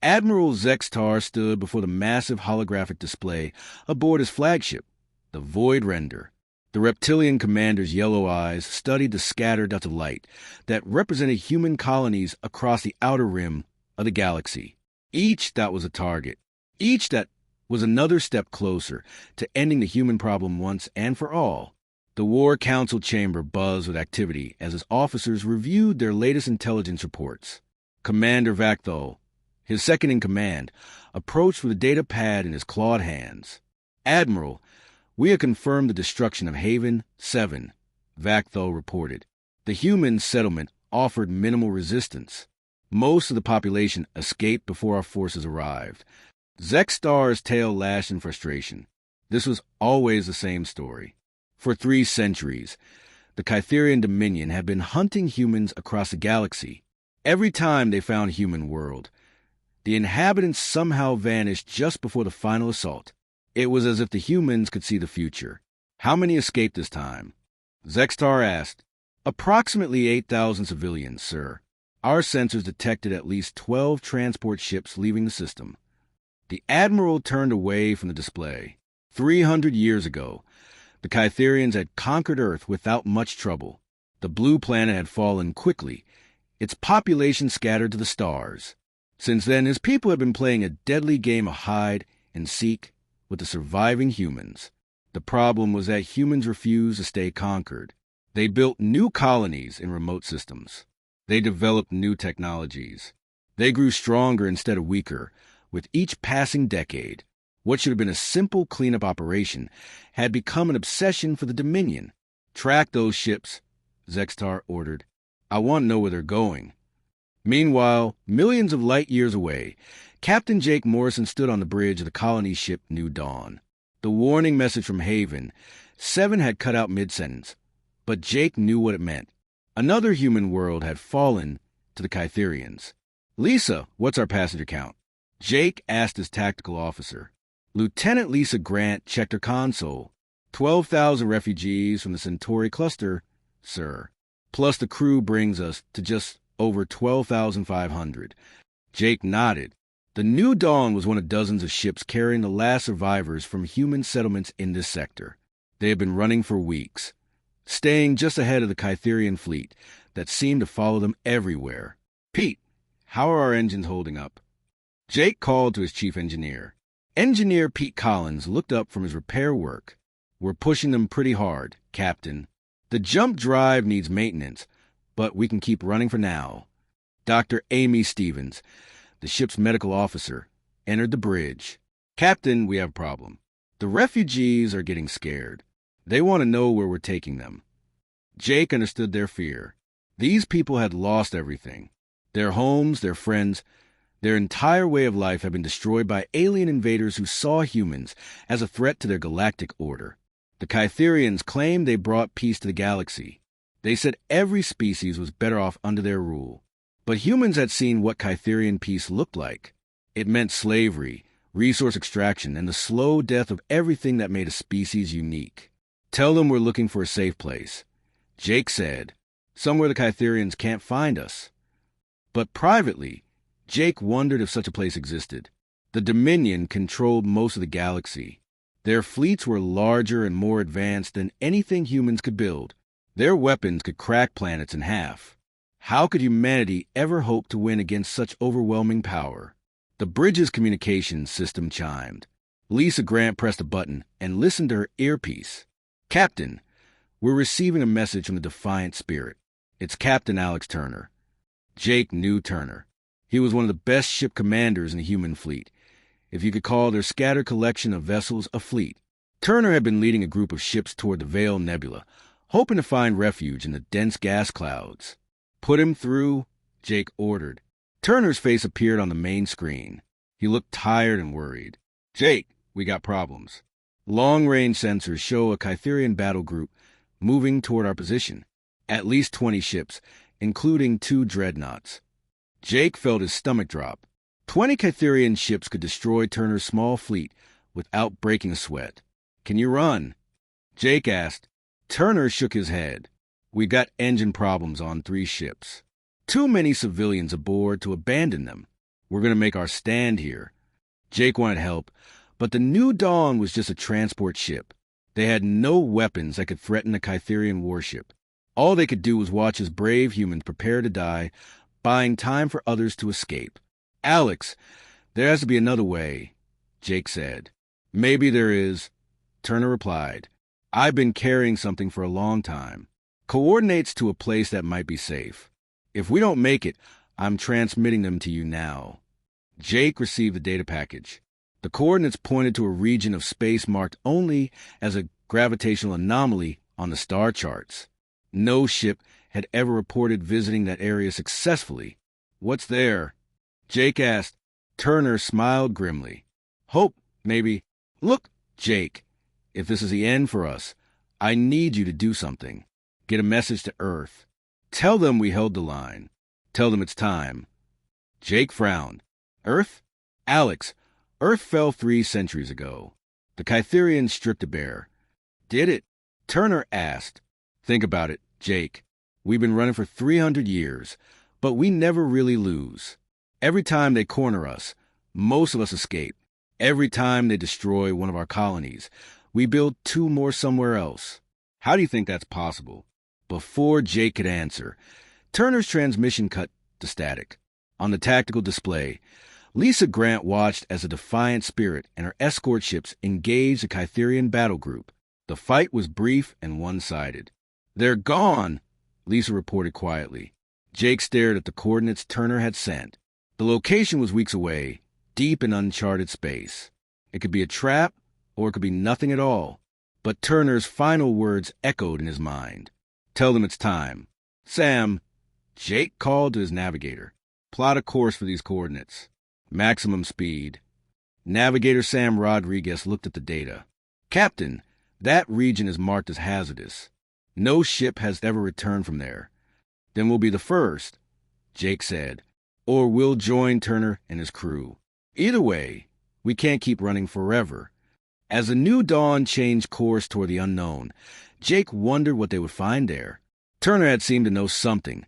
Admiral Zextar stood before the massive holographic display aboard his flagship, the Void Render. The reptilian commander's yellow eyes studied the scattered dots of light that represented human colonies across the outer rim of the galaxy. Each that was a target. Each that was another step closer to ending the human problem once and for all. The War Council chamber buzzed with activity as its officers reviewed their latest intelligence reports. Commander Vakthol, his second-in-command, approached with a data pad in his clawed hands. "Admiral, we have confirmed the destruction of Haven 7, Vakthol reported. The human settlement offered minimal resistance. Most of the population escaped before our forces arrived." Zextar's tail lashed in frustration. This was always the same story. For 3 centuries, the Kytherian Dominion had been hunting humans across the galaxy. Every time they found a human world, the inhabitants somehow vanished just before the final assault. It was as if the humans could see the future. "How many escaped this time?" Zextar asked. "Approximately 8,000 civilians, sir. Our sensors detected at least 12 transport ships leaving the system." The Admiral turned away from the display. 300 years ago, the Kytherians had conquered Earth without much trouble. The blue planet had fallen quickly, its population scattered to the stars. Since then, his people had been playing a deadly game of hide and seek with the surviving humans. The problem was that humans refused to stay conquered. They built new colonies in remote systems. They developed new technologies. They grew stronger instead of weaker with each passing decade. What should have been a simple cleanup operation had become an obsession for the Dominion. "Track those ships," Zextar ordered. "I want to know where they're going." Meanwhile, millions of light years away, Captain Jake Morrison stood on the bridge of the colony ship New Dawn. The warning message from Haven 7 had cut out mid-sentence, but Jake knew what it meant. Another human world had fallen to the Kytherians. "Lisa, what's our passenger count?" Jake asked his tactical officer. Lieutenant Lisa Grant checked her console. 12,000 refugees from the Centauri cluster, sir. Plus the crew brings us to just over 12,500. Jake nodded. The New Dawn was one of dozens of ships carrying the last survivors from human settlements in this sector. They had been running for weeks, staying just ahead of the Kytherian fleet that seemed to follow them everywhere. "Pete, how are our engines holding up?" Jake called to his chief engineer. Engineer Pete Collins looked up from his repair work. "We're pushing them pretty hard, Captain. The jump drive needs maintenance, but we can keep running for now." Dr. Amy Stevens, the ship's medical officer, entered the bridge. "Captain, we have a problem. The refugees are getting scared. They want to know where we're taking them." Jake understood their fear. These people had lost everything. Their homes, their friends, their entire way of life had been destroyed by alien invaders who saw humans as a threat to their galactic order. The Kytherians claimed they brought peace to the galaxy. They said every species was better off under their rule. But humans had seen what Kytherian peace looked like. It meant slavery, resource extraction, and the slow death of everything that made a species unique. "Tell them we're looking for a safe place," Jake said. "Somewhere the Kytherians can't find us." But privately, Jake wondered if such a place existed. The Dominion controlled most of the galaxy. Their fleets were larger and more advanced than anything humans could build. Their weapons could crack planets in half. How could humanity ever hope to win against such overwhelming power? The bridge's communications system chimed. Lisa Grant pressed a button and listened to her earpiece. "Captain, we're receiving a message from the Defiant Spirit. It's Captain Alex Turner." Jake knew Turner. He was one of the best ship commanders in the human fleet, if you could call their scattered collection of vessels a fleet. Turner had been leading a group of ships toward the Veil Nebula, hoping to find refuge in the dense gas clouds. "Put him through," Jake ordered. Turner's face appeared on the main screen. He looked tired and worried. "Jake, we got problems. Long-range sensors show a Kytherian battle group moving toward our position. At least 20 ships, including 2 dreadnoughts." Jake felt his stomach drop. 20 Kytherian ships could destroy Turner's small fleet without breaking a sweat. "Can you run?" Jake asked. Turner shook his head. "We got engine problems on 3 ships. Too many civilians aboard to abandon them. We're going to make our stand here. Jake wanted help, but the New Dawn was just a transport ship. They had no weapons that could threaten a Kytherian warship. All they could do was watch as brave humans prepare to die, buying time for others to escape. Alex, there has to be another way, Jake said. Maybe there is, Turner replied. I've been carrying something for a long time. Coordinates to a place that might be safe. If we don't make it, I'm transmitting them to you now. Jake received the data package. The coordinates pointed to a region of space marked only as a gravitational anomaly on the star charts. No ship had ever reported visiting that area successfully. What's there? Jake asked. Turner smiled grimly. Hope, maybe. Look, Jake, if this is the end for us, I need you to do something. Get a message to Earth. Tell them we held the line. Tell them it's time. Jake frowned. Earth? Alex, Earth fell 3 centuries ago. The Kytherians stripped it bare. Did it? Turner asked. Think about it, Jake. We've been running for 300 years, but we never really lose. Every time they corner us, most of us escape. Every time they destroy one of our colonies, we build 2 more somewhere else. How do you think that's possible? Before Jake could answer, Turner's transmission cut to static. On the tactical display, Lisa Grant watched as a defiant spirit and her escort ships engaged a Kytherian battle group. The fight was brief and one-sided. They're gone, Lisa reported quietly. Jake stared at the coordinates Turner had sent. The location was weeks away, deep in uncharted space. It could be a trap, or it could be nothing at all. But Turner's final words echoed in his mind. Tell them it's time. Sam, Jake called to his navigator. Plot a course for these coordinates. Maximum speed. Navigator Sam Rodriguez looked at the data. Captain, that region is marked as hazardous. No ship has ever returned from there. Then we'll be the first, Jake said. Or we'll join Turner and his crew. Either way, we can't keep running forever. As the New Dawn changed course toward the unknown, Jake wondered what they would find there. Turner had seemed to know something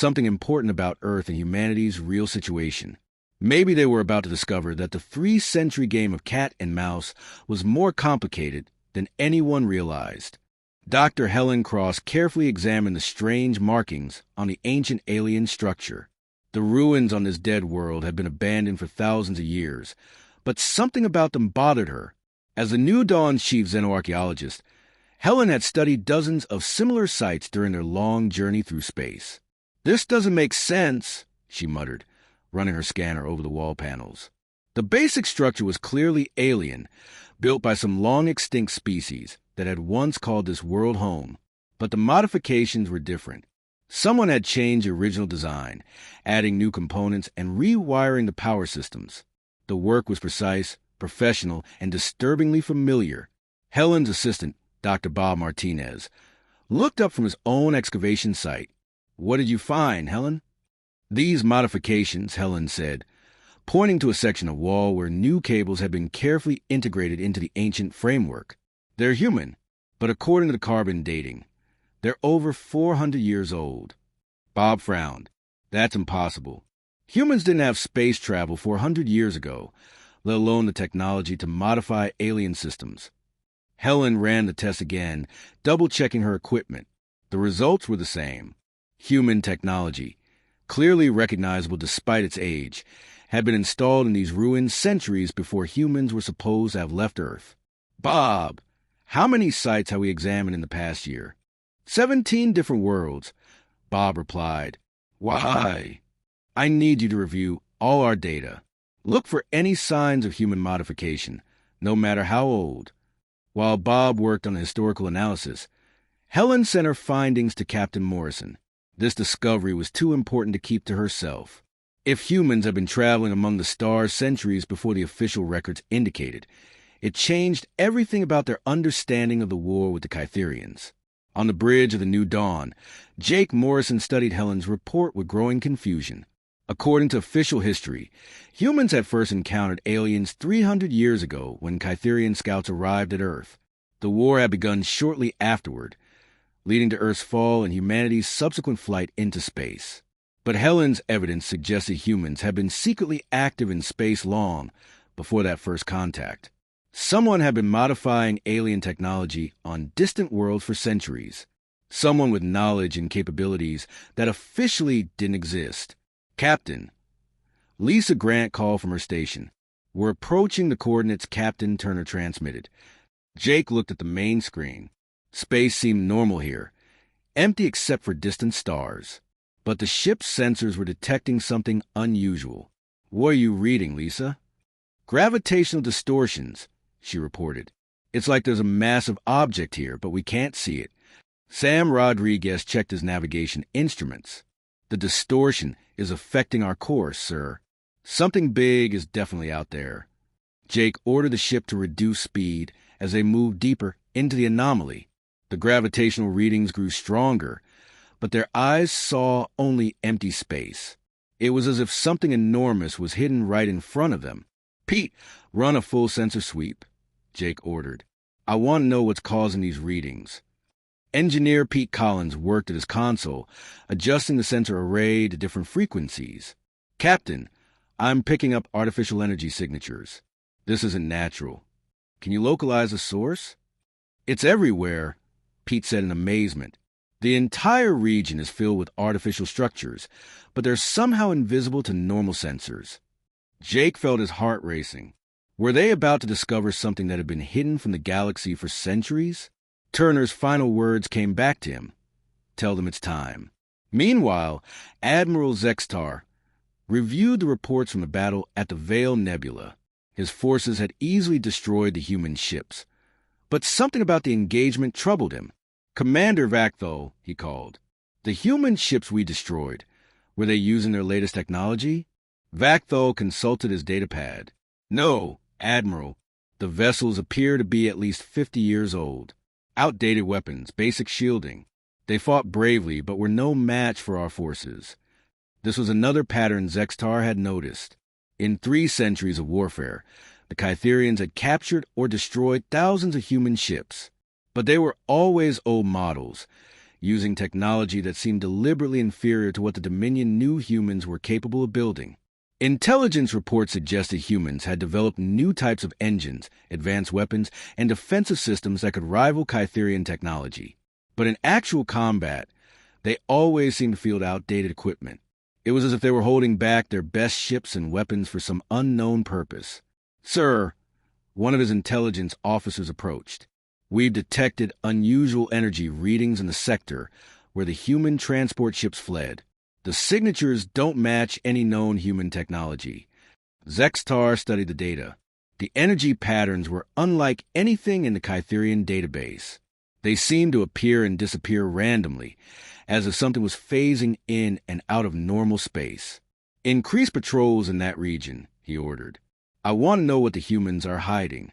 important about Earth and humanity's real situation. Maybe they were about to discover that the 3-century game of cat and mouse was more complicated than anyone realized. Dr. Helen Cross carefully examined the strange markings on the ancient alien structure. The ruins on this dead world had been abandoned for thousands of years, but something about them bothered her. As the New Dawn's chief xenoarchaeologist, Helen had studied dozens of similar sites during their long journey through space. This doesn't make sense, she muttered, running her scanner over the wall panels. The basic structure was clearly alien, built by some long-extinct species that had once called this world home. But the modifications were different. Someone had changed the original design, adding new components and rewiring the power systems. The work was precise, professional, and disturbingly familiar. Helen's assistant, Dr. Bob Martinez, looked up from his own excavation site. What did you find, Helen? These modifications, Helen said, pointing to a section of wall where new cables had been carefully integrated into the ancient framework. They're human, but according to the carbon dating, they're over 400 years old. Bob frowned. That's impossible. Humans didn't have space travel 400 years ago, let alone the technology to modify alien systems. Helen ran the test again, double-checking her equipment. The results were the same. Human technology, clearly recognizable despite its age, had been installed in these ruins centuries before humans were supposed to have left Earth. Bob, how many sites have we examined in the past year? 17 different worlds, Bob replied. Why? I need you to review all our data. Look for any signs of human modification, no matter how old. While Bob worked on the historical analysis, Helen sent her findings to Captain Morrison. This discovery was too important to keep to herself. If humans had been traveling among the stars centuries before the official records indicated, it changed everything about their understanding of the war with the Kytherians. On the bridge of the New Dawn, Jake Morrison studied Helen's report with growing confusion. According to official history, humans had first encountered aliens 300 years ago when Kytherian scouts arrived at Earth. The war had begun shortly afterward, leading to Earth's fall and humanity's subsequent flight into space. But Helen's evidence suggested humans had been secretly active in space long before that first contact. Someone had been modifying alien technology on distant worlds for centuries. Someone with knowledge and capabilities that officially didn't exist. Captain. Lisa Grant called from her station. We're approaching the coordinates Captain Turner transmitted. Jake looked at the main screen. Space seemed normal here, empty except for distant stars. But the ship's sensors were detecting something unusual. What are you reading, Lisa? Gravitational distortions, she reported. It's like there's a massive object here, but we can't see it. Sam Rodriguez checked his navigation instruments. The distortion is affecting our course, sir. Something big is definitely out there. Jake ordered the ship to reduce speed as they moved deeper into the anomaly. The gravitational readings grew stronger, but their eyes saw only empty space. It was as if something enormous was hidden right in front of them. Pete, run a full sensor sweep, Jake ordered. I want to know what's causing these readings. Engineer Pete Collins worked at his console, adjusting the sensor array to different frequencies. Captain, I'm picking up artificial energy signatures. This isn't natural. Can you localize the source? It's everywhere, Pete said in amazement. The entire region is filled with artificial structures, but they're somehow invisible to normal sensors. Jake felt his heart racing. Were they about to discover something that had been hidden from the galaxy for centuries? Turner's final words came back to him. Tell them it's time. Meanwhile, Admiral Zextar reviewed the reports from the battle at the Vale Nebula. His forces had easily destroyed the human ships. But something about the engagement troubled him. Commander Vakthol, he called. The human ships we destroyed, were they using their latest technology? Vakthol consulted his datapad. No, Admiral. The vessels appear to be at least 50 years old. Outdated weapons, basic shielding. They fought bravely, but were no match for our forces. This was another pattern Zextar had noticed. In 3 centuries of warfare, the Kytherians had captured or destroyed thousands of human ships. But they were always old models, using technology that seemed deliberately inferior to what the Dominion knew humans were capable of building. Intelligence reports suggested humans had developed new types of engines, advanced weapons, and defensive systems that could rival Kytherian technology. But in actual combat, they always seemed to field outdated equipment. It was as if they were holding back their best ships and weapons for some unknown purpose. Sir, one of his intelligence officers approached. We've detected unusual energy readings in the sector where the human transport ships fled. The signatures don't match any known human technology. Zextar studied the data. The energy patterns were unlike anything in the Kytherian database. They seemed to appear and disappear randomly, as if something was phasing in and out of normal space. Increase patrols in that region, he ordered. I want to know what the humans are hiding.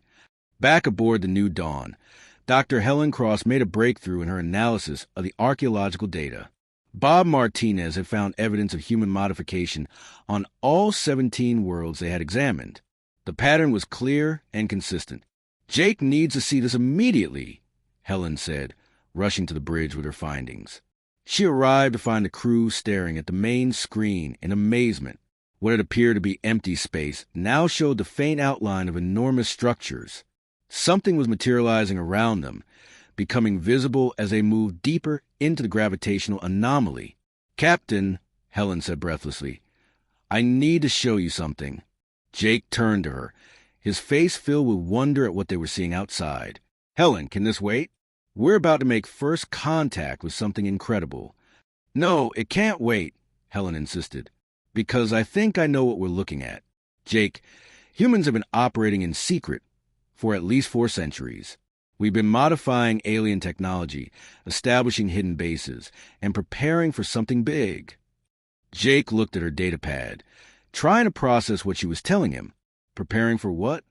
Back aboard the New Dawn, Dr. Helen Cross made a breakthrough in her analysis of the archaeological data. Bob Martinez had found evidence of human modification on all 17 worlds they had examined. The pattern was clear and consistent. Jake needs to see this immediately, Helen said, rushing to the bridge with her findings. She arrived to find the crew staring at the main screen in amazement. What had appeared to be empty space now showed the faint outline of enormous structures. Something was materializing around them, becoming visible as they moved deeper into the gravitational anomaly. Captain, Helen said breathlessly, I need to show you something. Jake turned to her, his face filled with wonder at what they were seeing outside. Helen, can this wait? We're about to make first contact with something incredible. No, it can't wait, Helen insisted, because I think I know what we're looking at. Jake, humans have been operating in secret for at least 4 centuries. We've been modifying alien technology, establishing hidden bases, and preparing for something big. Jake looked at her datapad, trying to process what she was telling him. Preparing for what?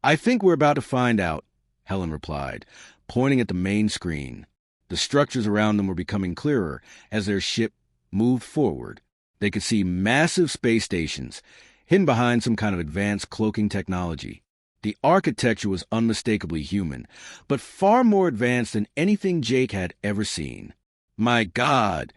I think we're about to find out, Helen replied, pointing at the main screen. The structures around them were becoming clearer as their ship moved forward. They could see massive space stations, hidden behind some kind of advanced cloaking technology. The architecture was unmistakably human, but far more advanced than anything Jake had ever seen. My God!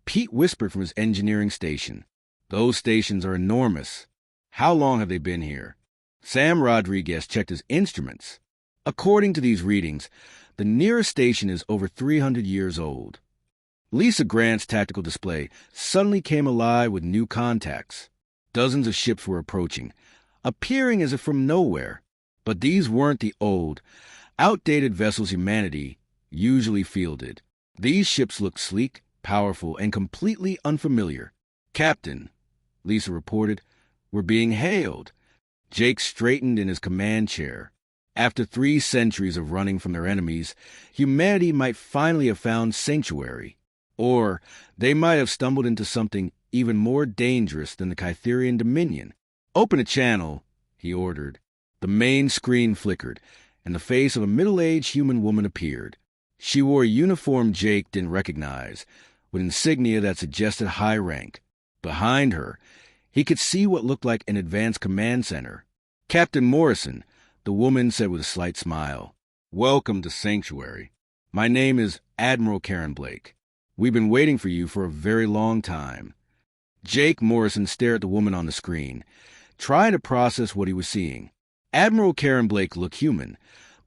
Pete whispered from his engineering station. Those stations are enormous. How long have they been here? Sam Rodriguez checked his instruments. According to these readings, the nearest station is over 300 years old. Lisa Grant's tactical display suddenly came alive with new contacts. Dozens of ships were approaching, appearing as if from nowhere. But these weren't the old, outdated vessels humanity usually fielded. These ships looked sleek, powerful, and completely unfamiliar. "Captain," Lisa reported, "we're being hailed." Jake straightened in his command chair. After 3 centuries of running from their enemies, humanity might finally have found sanctuary. Or they might have stumbled into something even more dangerous than the Kytherian Dominion. "Open a channel," he ordered. The main screen flickered, and the face of a middle-aged human woman appeared. She wore a uniform Jake didn't recognize, with insignia that suggested high rank. Behind her, he could see what looked like an advanced command center. "Captain Morrison," the woman said with a slight smile. "Welcome to Sanctuary. My name is Admiral Karen Blake. We've been waiting for you for a very long time." Jake Morrison stared at the woman on the screen, trying to process what he was seeing. Admiral Karen Blake looked human,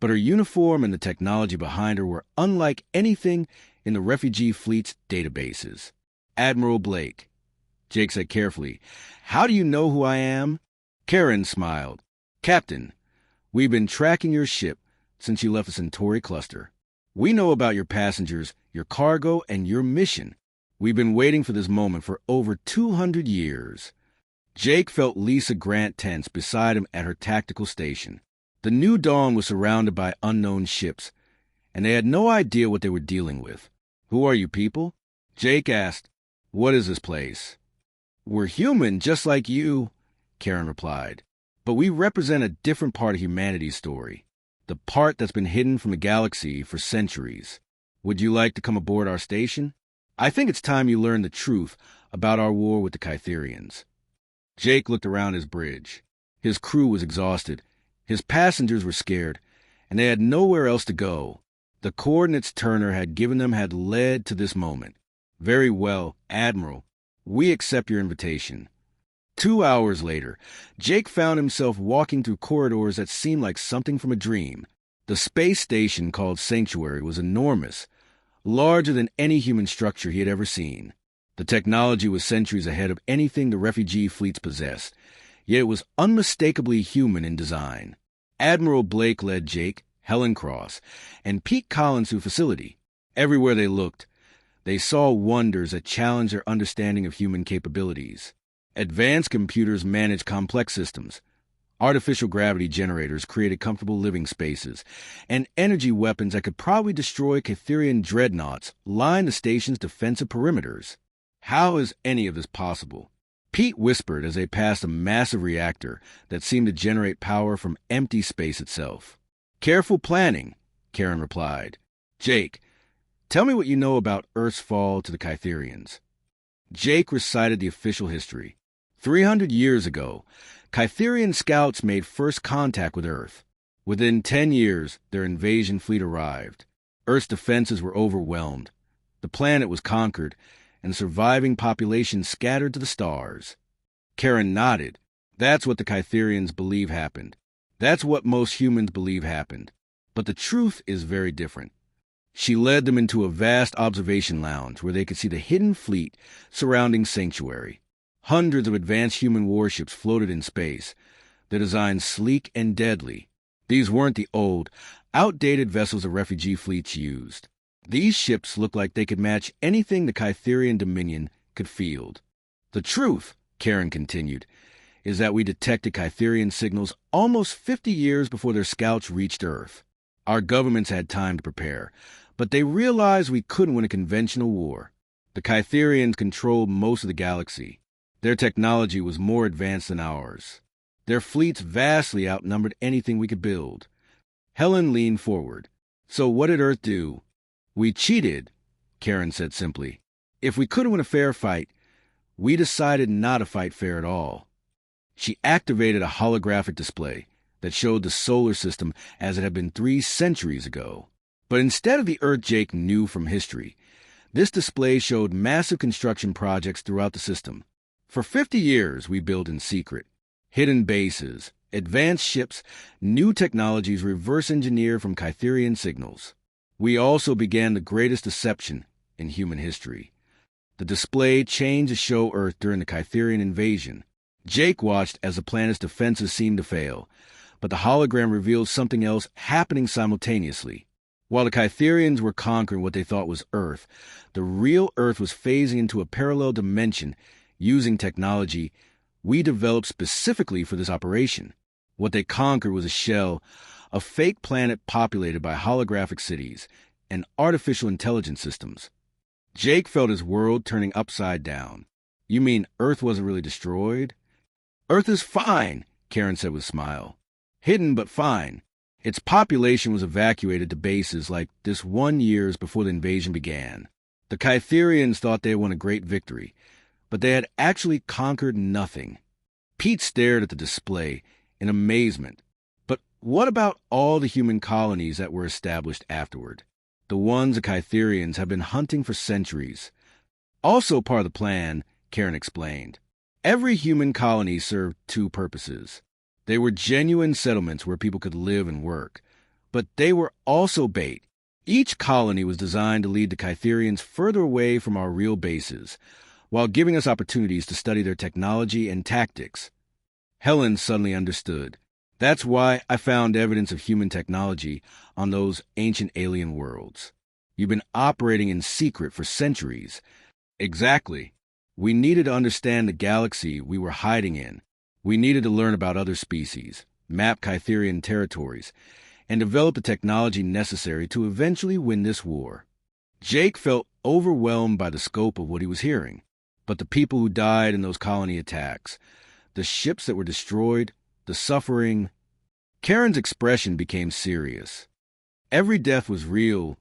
but her uniform and the technology behind her were unlike anything in the refugee fleet's databases. "Admiral Blake," Jake said carefully, "how do you know who I am?" Karen smiled. "Captain, we've been tracking your ship since you left the Centauri cluster. We know about your passengers, your cargo, and your mission. We've been waiting for this moment for over 200 years. Jake felt Lisa Grant tense beside him at her tactical station. The New Dawn was surrounded by unknown ships, and they had no idea what they were dealing with. "Who are you people?" Jake asked. "What is this place?" "We're human, just like you," Karen replied. "But we represent a different part of humanity's story, the part that's been hidden from the galaxy for centuries. Would you like to come aboard our station? I think it's time you learned the truth about our war with the Kytherians." Jake looked around his bridge. His crew was exhausted. His passengers were scared, and they had nowhere else to go. The coordinates Turner had given them had led to this moment. "Very well, Admiral. We accept your invitation." 2 hours later, Jake found himself walking through corridors that seemed like something from a dream. The space station called Sanctuary was enormous, larger than any human structure he had ever seen. The technology was centuries ahead of anything the refugee fleets possessed, yet it was unmistakably human in design. Admiral Blake led Jake, Helen Cross, and Pete Collins through facility. Everywhere they looked, they saw wonders that challenged their understanding of human capabilities. Advanced computers managed complex systems. Artificial gravity generators created comfortable living spaces, and energy weapons that could probably destroy Kytherian dreadnoughts lined the station's defensive perimeters. How is any of this possible? Pete whispered as they passed a massive reactor that seemed to generate power from empty space itself. "Careful planning," Karen replied. "Jake, tell me what you know about Earth's fall to the Kytherians." Jake recited the official history. 300 years ago, Kytherian scouts made first contact with Earth. Within 10 years, their invasion fleet arrived. Earth's defenses were overwhelmed. The planet was conquered, and the surviving population scattered to the stars. Karen nodded. "That's what the Kytherians believe happened. That's what most humans believe happened. But the truth is very different." She led them into a vast observation lounge where they could see the hidden fleet surrounding Sanctuary. Hundreds of advanced human warships floated in space, their designs sleek and deadly. These weren't the old, outdated vessels the refugee fleets used. These ships looked like they could match anything the Kytherian Dominion could field. "The truth," Karen continued, "is that we detected Kytherian signals almost 50 years before their scouts reached Earth. Our governments had time to prepare, but they realized we couldn't win a conventional war. The Kytherians controlled most of the galaxy. Their technology was more advanced than ours. Their fleets vastly outnumbered anything we could build." Helen leaned forward. "So what did Earth do?" "We cheated," Karen said simply. "If we couldn't win a fair fight, we decided not to fight fair at all." She activated a holographic display that showed the solar system as it had been 3 centuries ago. But instead of the Earth Jake knew from history, This display showed massive construction projects throughout the system. For 50 years, we built in secret. Hidden bases, advanced ships, new technologies reverse engineered from Kytherian signals. We also began the greatest deception in human history. The display changed to show Earth during the Kytherian invasion. Jake watched as the planet's defenses seemed to fail, but the hologram revealed something else happening simultaneously. While the Kytherians were conquering what they thought was Earth, the real Earth was phasing into a parallel dimension using technology we developed specifically for this operation. What they conquered was a shell, a fake planet populated by holographic cities and artificial intelligence systems. Jake felt his world turning upside down. You mean Earth wasn't really destroyed? Earth is fine, Karen said with a smile. Hidden but fine. Its population was evacuated to bases like this 1 year before the invasion began. The Kytherians thought they had won a great victory, but they had actually conquered nothing. Pete stared at the display in amazement. But what about all the human colonies that were established afterward? The ones the Kytherians have been hunting for centuries. Also part of the plan, Karen explained. Every human colony served two purposes. They were genuine settlements where people could live and work, but they were also bait. Each colony was designed to lead the Kytherians further away from our real bases, while giving us opportunities to study their technology and tactics. Helen suddenly understood. That's why I found evidence of human technology on those ancient alien worlds. You've been operating in secret for centuries. Exactly. We needed to understand the galaxy we were hiding in. We needed to learn about other species, map Kytherian territories, and develop the technology necessary to eventually win this war. Jake felt overwhelmed by the scope of what he was hearing. But the people who died in those colony attacks, the ships that were destroyed, the suffering... Karen's expression became serious. Every death was real,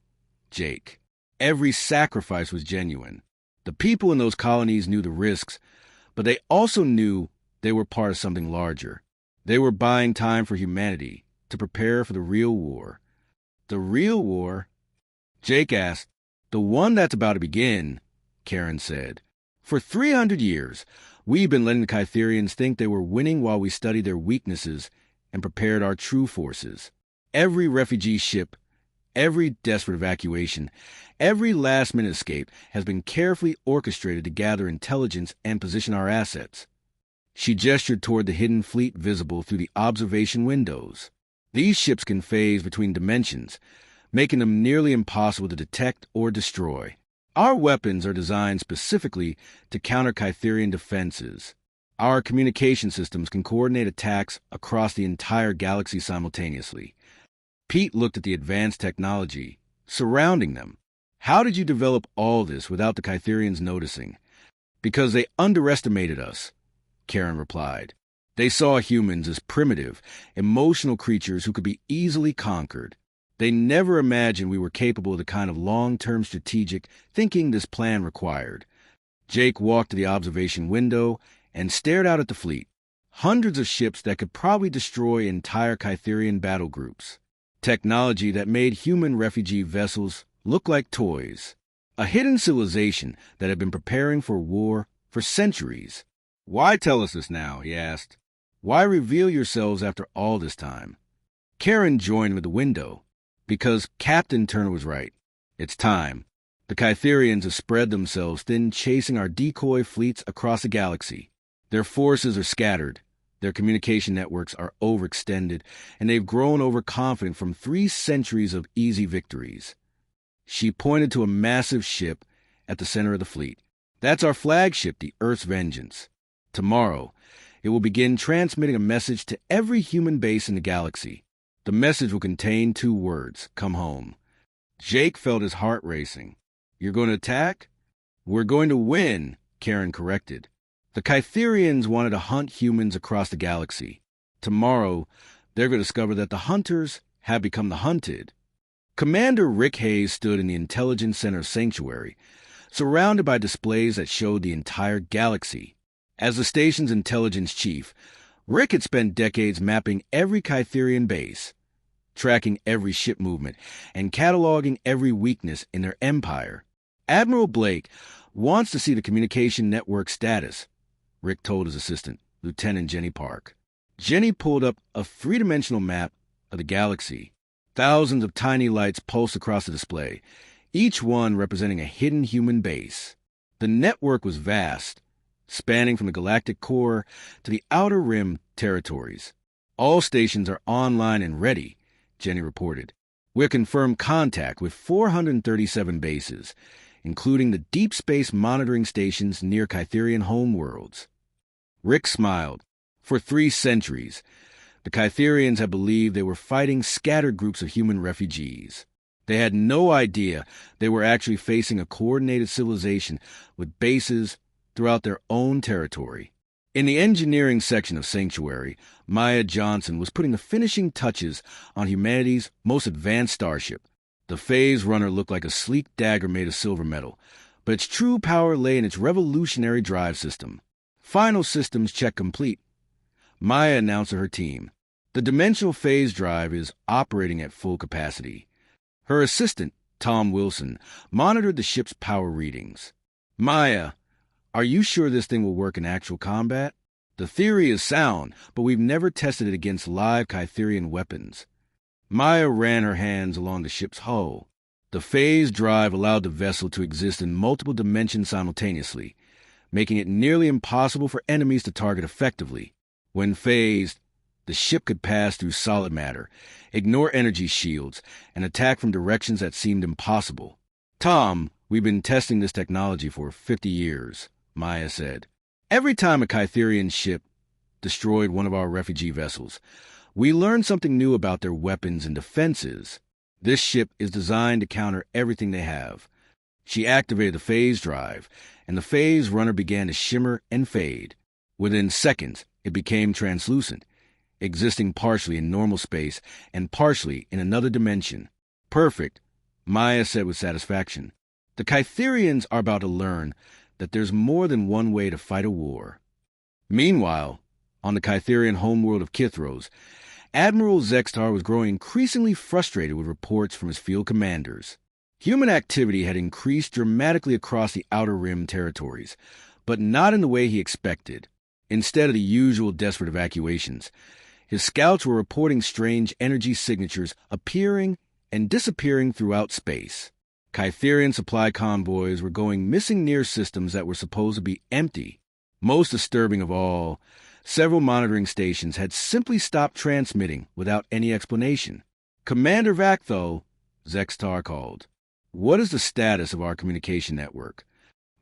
Jake. Every sacrifice was genuine. The people in those colonies knew the risks, but they also knew they were part of something larger. They were buying time for humanity to prepare for the real war. The real war? Jake asked. The one that's about to begin, Karen said. For 300 years, we've been letting the Kytherians think they were winning while we studied their weaknesses and prepared our true forces. Every refugee ship, every desperate evacuation, every last-minute escape has been carefully orchestrated to gather intelligence and position our assets. She gestured toward the hidden fleet visible through the observation windows. These ships can phase between dimensions, making them nearly impossible to detect or destroy. Our weapons are designed specifically to counter Kytherian defenses. Our communication systems can coordinate attacks across the entire galaxy simultaneously. Pete looked at the advanced technology surrounding them. How did you develop all this without the Kytherians noticing? Because they underestimated us, Karen replied. They saw humans as primitive, emotional creatures who could be easily conquered. They never imagined we were capable of the kind of long-term strategic thinking this plan required. Jake walked to the observation window and stared out at the fleet. Hundreds of ships that could probably destroy entire Kytherian battle groups. Technology that made human refugee vessels look like toys. A hidden civilization that had been preparing for war for centuries. Why tell us this now? He asked. Why reveal yourselves after all this time? Karen joined with the window. Because Captain Turner was right. It's time. The Kytherians have spread themselves thin, chasing our decoy fleets across the galaxy. Their forces are scattered. Their communication networks are overextended, and they've grown overconfident from 3 centuries of easy victories. She pointed to a massive ship at the center of the fleet. That's our flagship, the Earth's Vengeance. Tomorrow, it will begin transmitting a message to every human base in the galaxy. The message will contain 2 words, come home. Jake felt his heart racing. You're going to attack? We're going to win, Karen corrected. The Kytherians wanted to hunt humans across the galaxy. Tomorrow, they're going to discover that the hunters have become the hunted. Commander Rick Hayes stood in the Intelligence Center Sanctuary, surrounded by displays that showed the entire galaxy. As the station's intelligence chief, Rick had spent decades mapping every Kytherian base, tracking every ship movement, and cataloging every weakness in their empire. Admiral Blake wants to see the communication network status, Rick told his assistant, Lieutenant Jenny Park. Jenny pulled up a three-dimensional map of the galaxy. Thousands of tiny lights pulsed across the display, each one representing a hidden human base. The network was vast, spanning from the galactic core to the outer rim territories. All stations are online and ready, Jenny reported. We're confirmed contact with 437 bases, including the deep space monitoring stations near Kytherian homeworlds. Rick smiled. For 3 centuries, the Kytherians had believed they were fighting scattered groups of human refugees. They had no idea they were actually facing a coordinated civilization with bases throughout their own territory. In the engineering section of Sanctuary, Maya Johnson was putting the finishing touches on humanity's most advanced starship. The Phase Runner looked like a sleek dagger made of silver metal, but its true power lay in its revolutionary drive system. Final systems check complete. Maya announced to her team, the dimensional phase drive is operating at full capacity. Her assistant, Tom Wilson, monitored the ship's power readings. Maya, are you sure this thing will work in actual combat? The theory is sound, but we've never tested it against live Kytherian weapons. Maya ran her hands along the ship's hull. The phase drive allowed the vessel to exist in multiple dimensions simultaneously, making it nearly impossible for enemies to target effectively. When phased, the ship could pass through solid matter, ignore energy shields, and attack from directions that seemed impossible. Tom, we've been testing this technology for 50 years, Maya said. Every time a Kytherian ship destroyed one of our refugee vessels, we learned something new about their weapons and defenses. This ship is designed to counter everything they have. She activated the phase drive, and the phase runner began to shimmer and fade. Within seconds, it became translucent, existing partially in normal space and partially in another dimension. Perfect, Maya said with satisfaction. The Kytherians are about to learn that there's more than one way to fight a war. Meanwhile, on the Kytherian homeworld of Kithros, Admiral Zextar was growing increasingly frustrated with reports from his field commanders. Human activity had increased dramatically across the Outer Rim territories, but not in the way he expected. Instead of the usual desperate evacuations, his scouts were reporting strange energy signatures appearing and disappearing throughout space. Kytherian supply convoys were going missing near systems that were supposed to be empty. Most disturbing of all, several monitoring stations had simply stopped transmitting without any explanation. Commander Vaktho, Zextar called. What is the status of our communication network?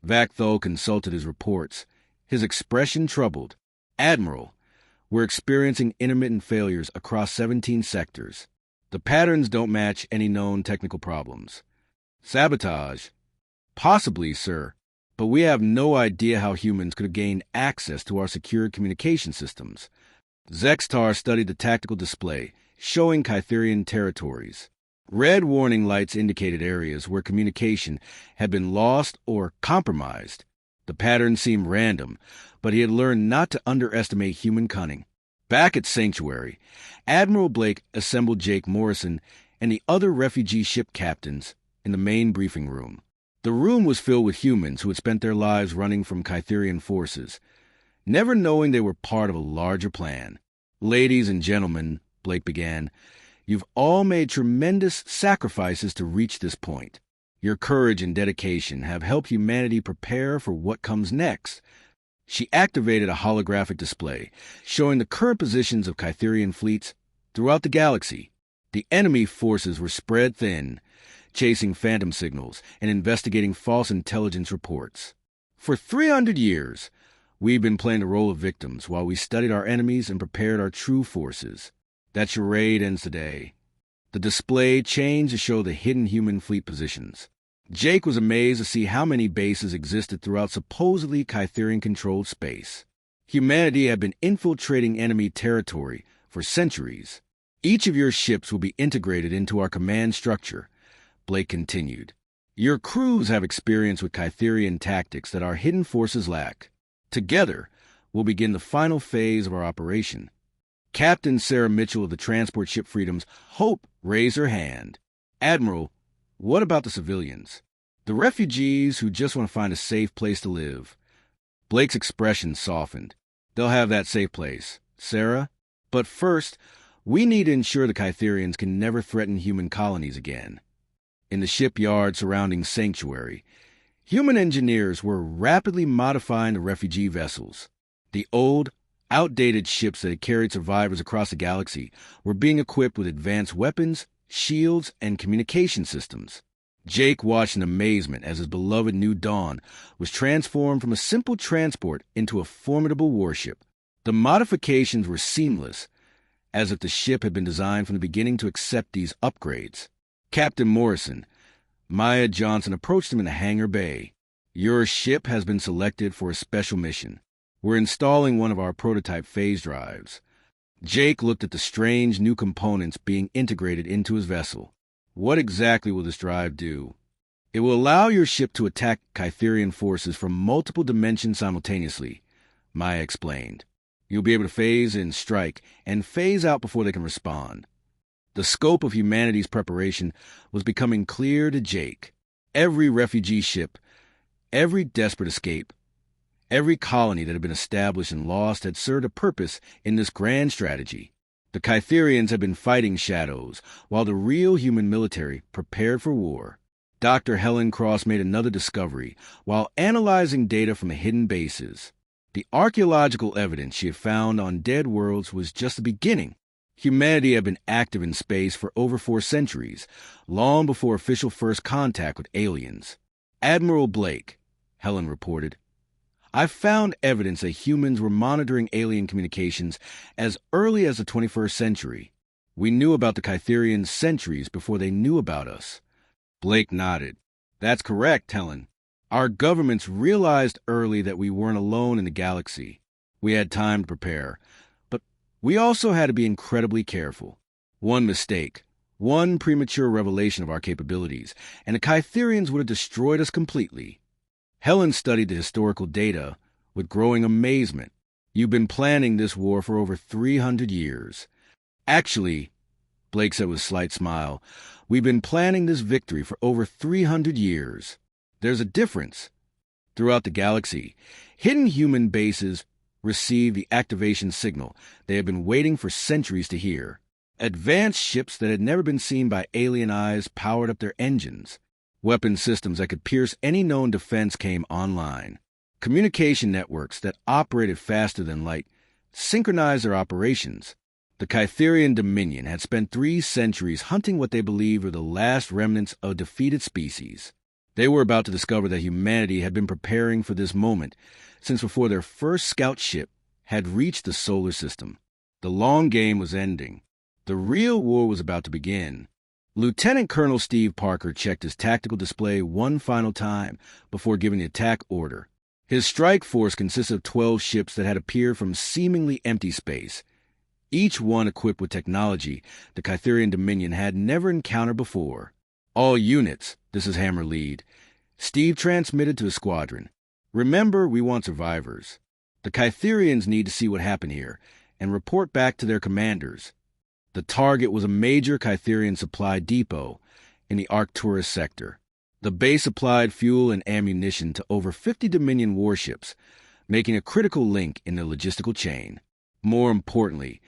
Vaktho consulted his reports, his expression troubled. Admiral, we're experiencing intermittent failures across 17 sectors. The patterns don't match any known technical problems. Sabotage? Possibly, sir, but we have no idea how humans could have gained access to our secure communication systems. Zextar studied the tactical display, showing Kytherian territories. Red warning lights indicated areas where communication had been lost or compromised. The pattern seemed random, but he had learned not to underestimate human cunning. Back at Sanctuary, Admiral Blake assembled Jake Morrison and the other refugee ship captains in the main briefing room. The room was filled with humans who had spent their lives running from Kytherian forces, never knowing they were part of a larger plan. Ladies and gentlemen, Blake began, you've all made tremendous sacrifices to reach this point. Your courage and dedication have helped humanity prepare for what comes next. She activated a holographic display, showing the current positions of Kytherian fleets throughout the galaxy. The enemy forces were spread thin, chasing phantom signals and investigating false intelligence reports. For 300 years, we've been playing the role of victims while we studied our enemies and prepared our true forces. That charade ends today. The display changed to show the hidden human fleet positions. Jake was amazed to see how many bases existed throughout supposedly Kytherian-controlled space. Humanity had been infiltrating enemy territory for centuries. Each of your ships will be integrated into our command structure, Blake continued. Your crews have experience with Kytherian tactics that our hidden forces lack. Together, we'll begin the final phase of our operation. Captain Sarah Mitchell of the transport ship Freedom's Hope raised her hand. Admiral, what about the civilians? The refugees who just want to find a safe place to live. Blake's expression softened. They'll have that safe place, Sarah. But first, we need to ensure the Kytherians can never threaten human colonies again. In the shipyard surrounding Sanctuary, human engineers were rapidly modifying the refugee vessels. The old, outdated ships that had carried survivors across the galaxy were being equipped with advanced weapons, shields, and communication systems. Jake watched in amazement as his beloved New Dawn was transformed from a simple transport into a formidable warship. The modifications were seamless, as if the ship had been designed from the beginning to accept these upgrades. Captain Morrison, Maya Johnson, approached him in the hangar bay. "Your ship has been selected for a special mission. We're installing one of our prototype phase drives." Jake looked at the strange new components being integrated into his vessel. "What exactly will this drive do?" "It will allow your ship to attack Kytherian forces from multiple dimensions simultaneously," Maya explained. "You'll be able to phase in, strike, and phase out before they can respond." The scope of humanity's preparation was becoming clear to Jake. Every refugee ship, every desperate escape, every colony that had been established and lost had served a purpose in this grand strategy. The Kytherians had been fighting shadows, while the real human military prepared for war. Dr. Helen Cross made another discovery while analyzing data from hidden bases. The archaeological evidence she had found on dead worlds was just the beginning. Humanity had been active in space for over 4 centuries, long before official first contact with aliens. "Admiral Blake," Helen reported, "I found evidence that humans were monitoring alien communications as early as the 21st century. We knew about the Kytherians centuries before they knew about us." Blake nodded. "That's correct, Helen. Our governments realized early that we weren't alone in the galaxy. We had time to prepare, but we also had to be incredibly careful. One mistake, one premature revelation of our capabilities, and the Kytherians would have destroyed us completely." Helen studied the historical data with growing amazement. "You've been planning this war for over 300 years. Actually," Blake said with a slight smile, "we've been planning this victory for over 300 years. There's a difference. Throughout the galaxy, hidden human bases receive the activation signal they had been waiting for centuries to hear. Advanced ships that had never been seen by alien eyes powered up their engines. Weapon systems that could pierce any known defense came online. Communication networks that operated faster than light synchronized their operations. The Kytherian Dominion had spent 3 centuries hunting what they believed were the last remnants of a defeated species. They were about to discover that humanity had been preparing for this moment since before their first scout ship had reached the solar system. The long game was ending. The real war was about to begin. Lieutenant Colonel Steve Parker checked his tactical display one final time before giving the attack order. His strike force consisted of 12 ships that had appeared from seemingly empty space, each one equipped with technology the Kytherian Dominion had never encountered before. "All units," this is Hammer Lead, Steve transmitted to his squadron. "Remember, we want survivors. The Kytherians need to see what happened here and report back to their commanders." The target was a major Kytherian supply depot in the Arcturus sector. The base supplied fuel and ammunition to over 50 Dominion warships, making a critical link in the logistical chain. More importantly,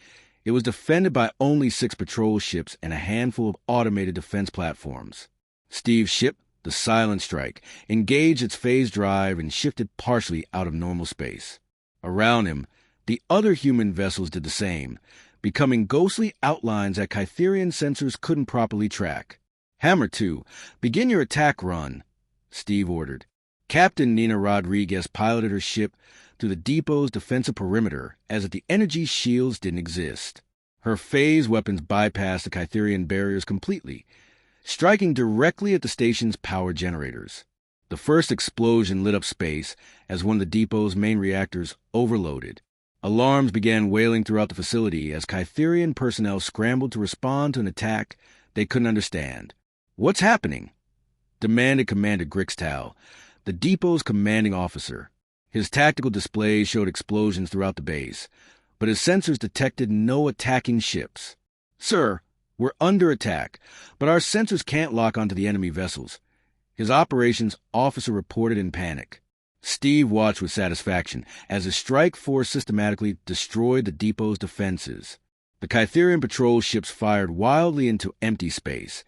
it was defended by only 6 patrol ships and a handful of automated defense platforms. Steve's ship, the Silent Strike, engaged its phase drive and shifted partially out of normal space. Around him, the other human vessels did the same, becoming ghostly outlines that Kytherian sensors couldn't properly track. "Hammer 2, begin your attack run," Steve ordered. Captain Nina Rodriguez piloted her ship through the depot's defensive perimeter as if the energy shields didn't exist. Her phase weapons bypassed the Kytherian barriers completely, striking directly at the station's power generators. The first explosion lit up space as one of the depot's main reactors overloaded. Alarms began wailing throughout the facility as Kytherian personnel scrambled to respond to an attack they couldn't understand. "What's happening?" demanded Commander Grixtal, the depot's commanding officer. His tactical displays showed explosions throughout the base, but his sensors detected no attacking ships. "Sir, we're under attack, but our sensors can't lock onto the enemy vessels. His operations officer reported in panic. Steve watched with satisfaction as the strike force systematically destroyed the depot's defenses. The Kytherian patrol ships fired wildly into empty space,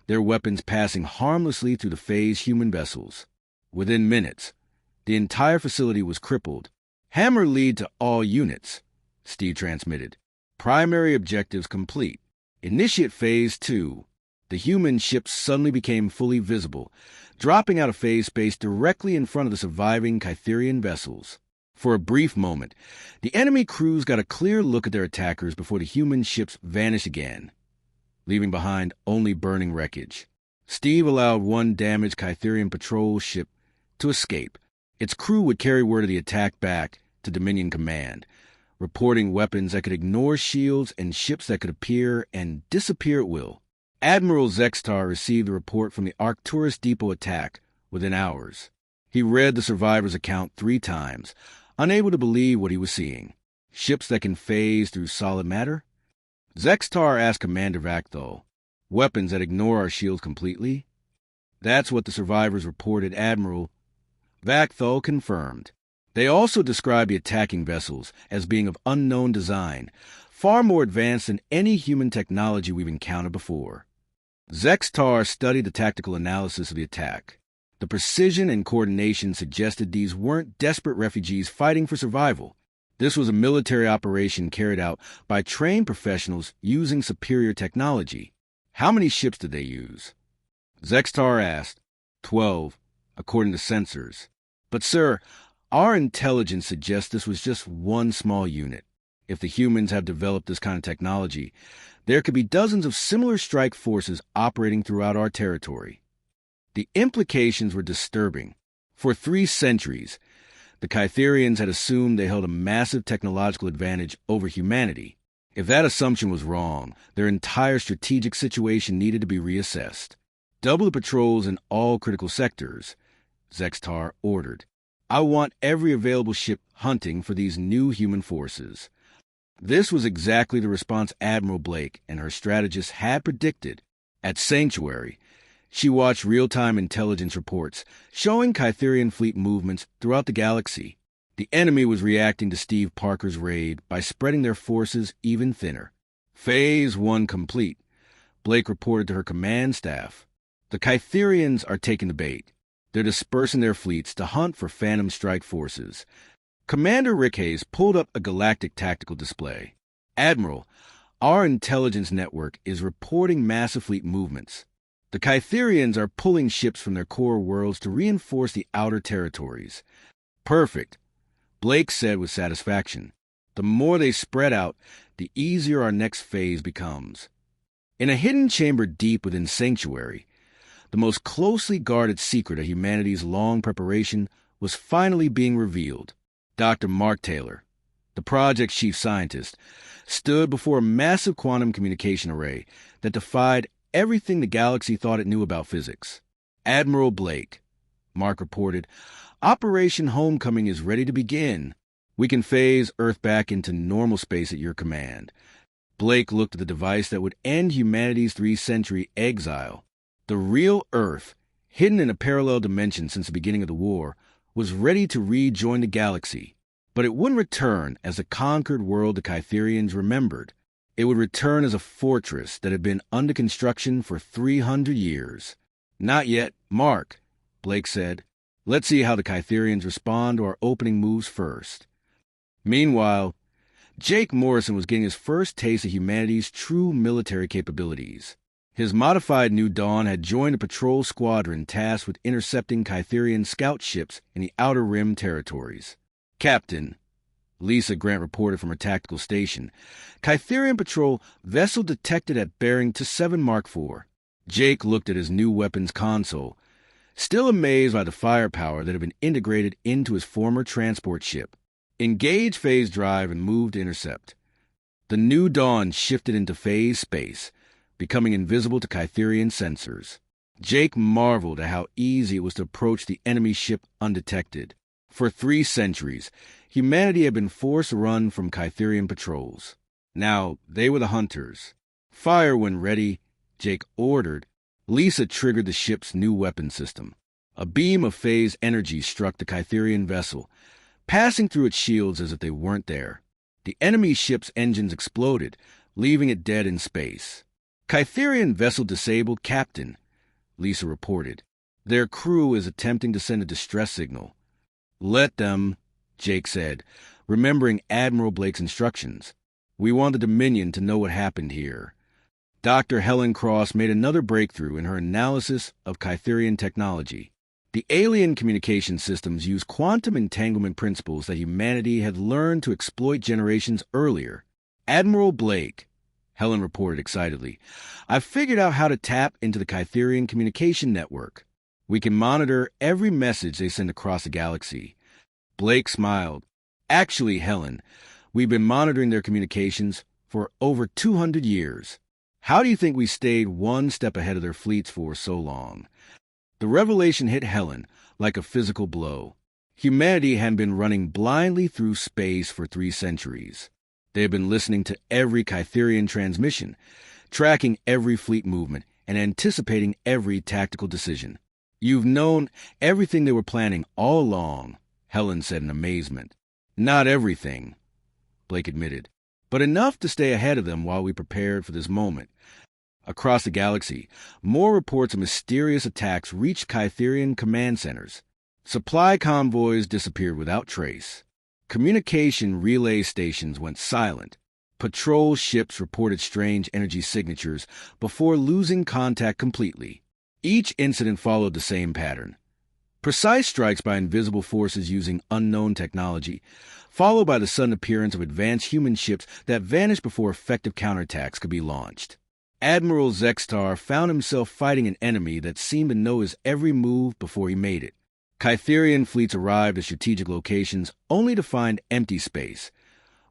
their weapons passing harmlessly through the phased human vessels. Within minutes, the entire facility was crippled. "Hammer lead to all units," Steve transmitted. "Primary objectives complete. Initiate Phase 2. The human ships suddenly became fully visible, dropping out of phase space directly in front of the surviving Kytherian vessels. For a brief moment, the enemy crews got a clear look at their attackers before the human ships vanished again, leaving behind only burning wreckage. Steve allowed one damaged Kytherian patrol ship to escape. Its crew would carry word of the attack back to Dominion Command, reporting weapons that could ignore shields and ships that could appear and disappear at will. Admiral Zextar received the report from the Arcturus Depot attack within hours. He read the survivors' account 3 times, unable to believe what he was seeing. Ships that can phase through solid matter? Zextar asked Commander Vakthal, "Weapons that ignore our shields completely?" That's what the survivors reported. Admiral Vakthal confirmed. They also described the attacking vessels as being of unknown design, far more advanced than any human technology we've encountered before. Zextar studied the tactical analysis of the attack. The precision and coordination suggested these weren't desperate refugees fighting for survival. This was a military operation carried out by trained professionals using superior technology. How many ships did they use? Zextar asked. 12, according to sensors. But, sir, our intelligence suggests this was just one small unit. If the humans have developed this kind of technology, there could be dozens of similar strike forces operating throughout our territory. The implications were disturbing. For 3 centuries, the Kytherians had assumed they held a massive technological advantage over humanity. If that assumption was wrong, their entire strategic situation needed to be reassessed. "Double the patrols in all critical sectors," Zextar ordered. "I want every available ship hunting for these new human forces." This was exactly the response Admiral Blake and her strategists had predicted. At Sanctuary, she watched real-time intelligence reports showing Kytherian fleet movements throughout the galaxy. The enemy was reacting to Steve Parker's raid by spreading their forces even thinner. Phase 1 complete, Blake reported to her command staff. The Kytherians are taking the bait. They're dispersing their fleets to hunt for phantom strike forces. Commander Rick Hayes pulled up a galactic tactical display. "Admiral, our intelligence network is reporting massive fleet movements. The Kytherians are pulling ships from their core worlds to reinforce the outer territories." "Perfect," Blake said with satisfaction. "The more they spread out, the easier our next phase becomes." In a hidden chamber deep within Sanctuary, the most closely guarded secret of humanity's long preparation was finally being revealed. Dr. Mark Taylor, the project's chief scientist, stood before a massive quantum communication array that defied everything the galaxy thought it knew about physics. "Admiral Blake," Mark reported, "Operation Homecoming is ready to begin. We can phase Earth back into normal space at your command." Blake looked at the device that would end humanity's 3-century exile. The real Earth, hidden in a parallel dimension since the beginning of the war, was ready to rejoin the galaxy. But it wouldn't return as a conquered world the Kytherians remembered. It would return as a fortress that had been under construction for 300 years. "Not yet, Mark," Blake said. "Let's see how the Kytherians respond to our opening moves first." Meanwhile, Jake Morrison was getting his first taste of humanity's true military capabilities. His modified New Dawn had joined a patrol squadron tasked with intercepting Kytherian scout ships in the Outer Rim territories. "Captain," Lisa Grant reported from her tactical station, "Kytherian patrol vessel detected at bearing 27 Mark IV. Jake looked at his new weapons console, still amazed by the firepower that had been integrated into his former transport ship. "Engage phase drive and move to intercept." The New Dawn shifted into phase space, becoming invisible to Kytherian sensors. Jake marveled at how easy it was to approach the enemy ship undetected. For 3 centuries, humanity had been forced to run from Kytherian patrols. Now they were the hunters. "Fire when ready," Jake ordered. Lisa triggered the ship's new weapon system. A beam of phase energy struck the Kytherian vessel, passing through its shields as if they weren't there. The enemy ship's engines exploded, leaving it dead in space. Kytherian vessel disabled, Captain, Lisa reported. Their crew is attempting to send a distress signal. Let them, Jake said, remembering Admiral Blake's instructions. We want the Dominion to know what happened here. Dr. Helen Cross made another breakthrough in her analysis of Kytherian technology. The alien communication systems use quantum entanglement principles that humanity had learned to exploit generations earlier. Admiral Blake, Helen reported excitedly, I've figured out how to tap into the Kytherian communication network. We can monitor every message they send across the galaxy. Blake smiled. Actually, Helen, we've been monitoring their communications for over 200 years. How do you think we stayed one step ahead of their fleets for so long? The revelation hit Helen like a physical blow. Humanity had been running blindly through space for 3 centuries. They had been listening to every Kytherian transmission, tracking every fleet movement, and anticipating every tactical decision. You've known everything they were planning all along, Helen said in amazement. Not everything, Blake admitted, but enough to stay ahead of them while we prepared for this moment. Across the galaxy, more reports of mysterious attacks reached Kytherian command centers. Supply convoys disappeared without trace. Communication relay stations went silent. Patrol ships reported strange energy signatures before losing contact completely. Each incident followed the same pattern. Precise strikes by invisible forces using unknown technology, followed by the sudden appearance of advanced human ships that vanished before effective counterattacks could be launched. Admiral Zextar found himself fighting an enemy that seemed to know his every move before he made it. Kytherian fleets arrived at strategic locations only to find empty space,